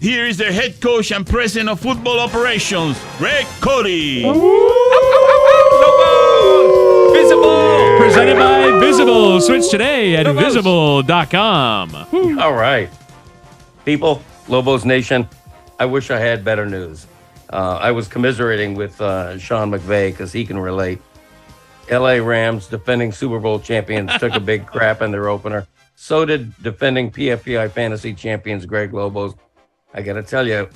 Here is their head coach and president of football operations, Greg Cody. Visible! Presented by Visible. Switch today at visible.com. All right. People, Lobos Nation, I wish I had better news. I was commiserating with Sean McVay because he can relate. LA Rams, defending Super Bowl champions, took a big crap in their opener. So did defending PFPI fantasy champions Greg Lobos. I got to tell you,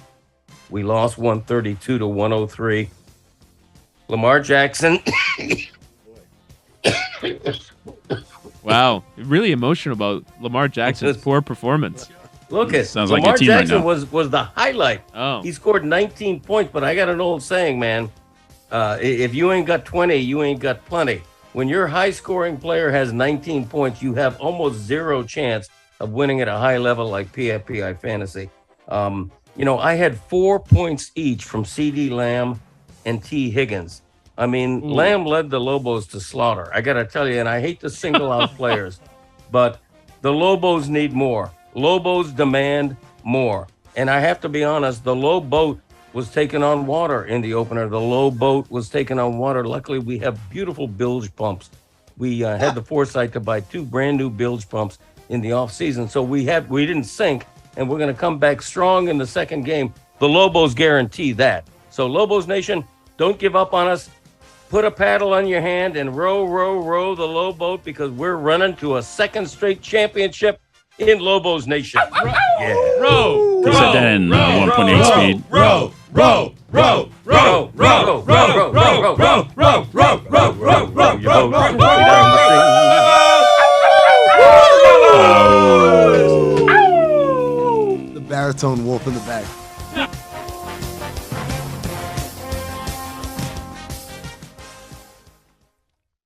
we lost 132 to 103. Lamar Jackson. Wow. Really emotional about Lamar Jackson's poor performance. Look at Sounds like Lamar your team Jackson right now. was the highlight. Oh. He scored 19 points, but I got an old saying, man. If you ain't got 20, you ain't got plenty. When your high-scoring player has 19 points, you have almost zero chance of winning at a high level like PFPI fantasy. I had 4 points each from CD Lamb and T. Higgins. I mean, Lamb led the Lobos to slaughter. I got to tell you, and I hate to single out players, but the Lobos need more. Lobos demand more. And I have to be honest, the low boat was taking on water in the opener. The low boat was taking on water. Luckily, we have beautiful bilge pumps. We had the foresight to buy 2 brand new bilge pumps in the offseason. So we didn't sink, and we're going to come back strong in the second game. The Lobos guarantee that. So Lobos Nation, don't give up on us. Put a paddle on your hand and row, row, row the low boat because we're running to a second straight championship in Lobos Nation. Yeah. Row! He said that in 1.8 speed. Row, row, row, row, row, row, row, row, row, row, row, row, row, row, row, The baritone wolf in the back.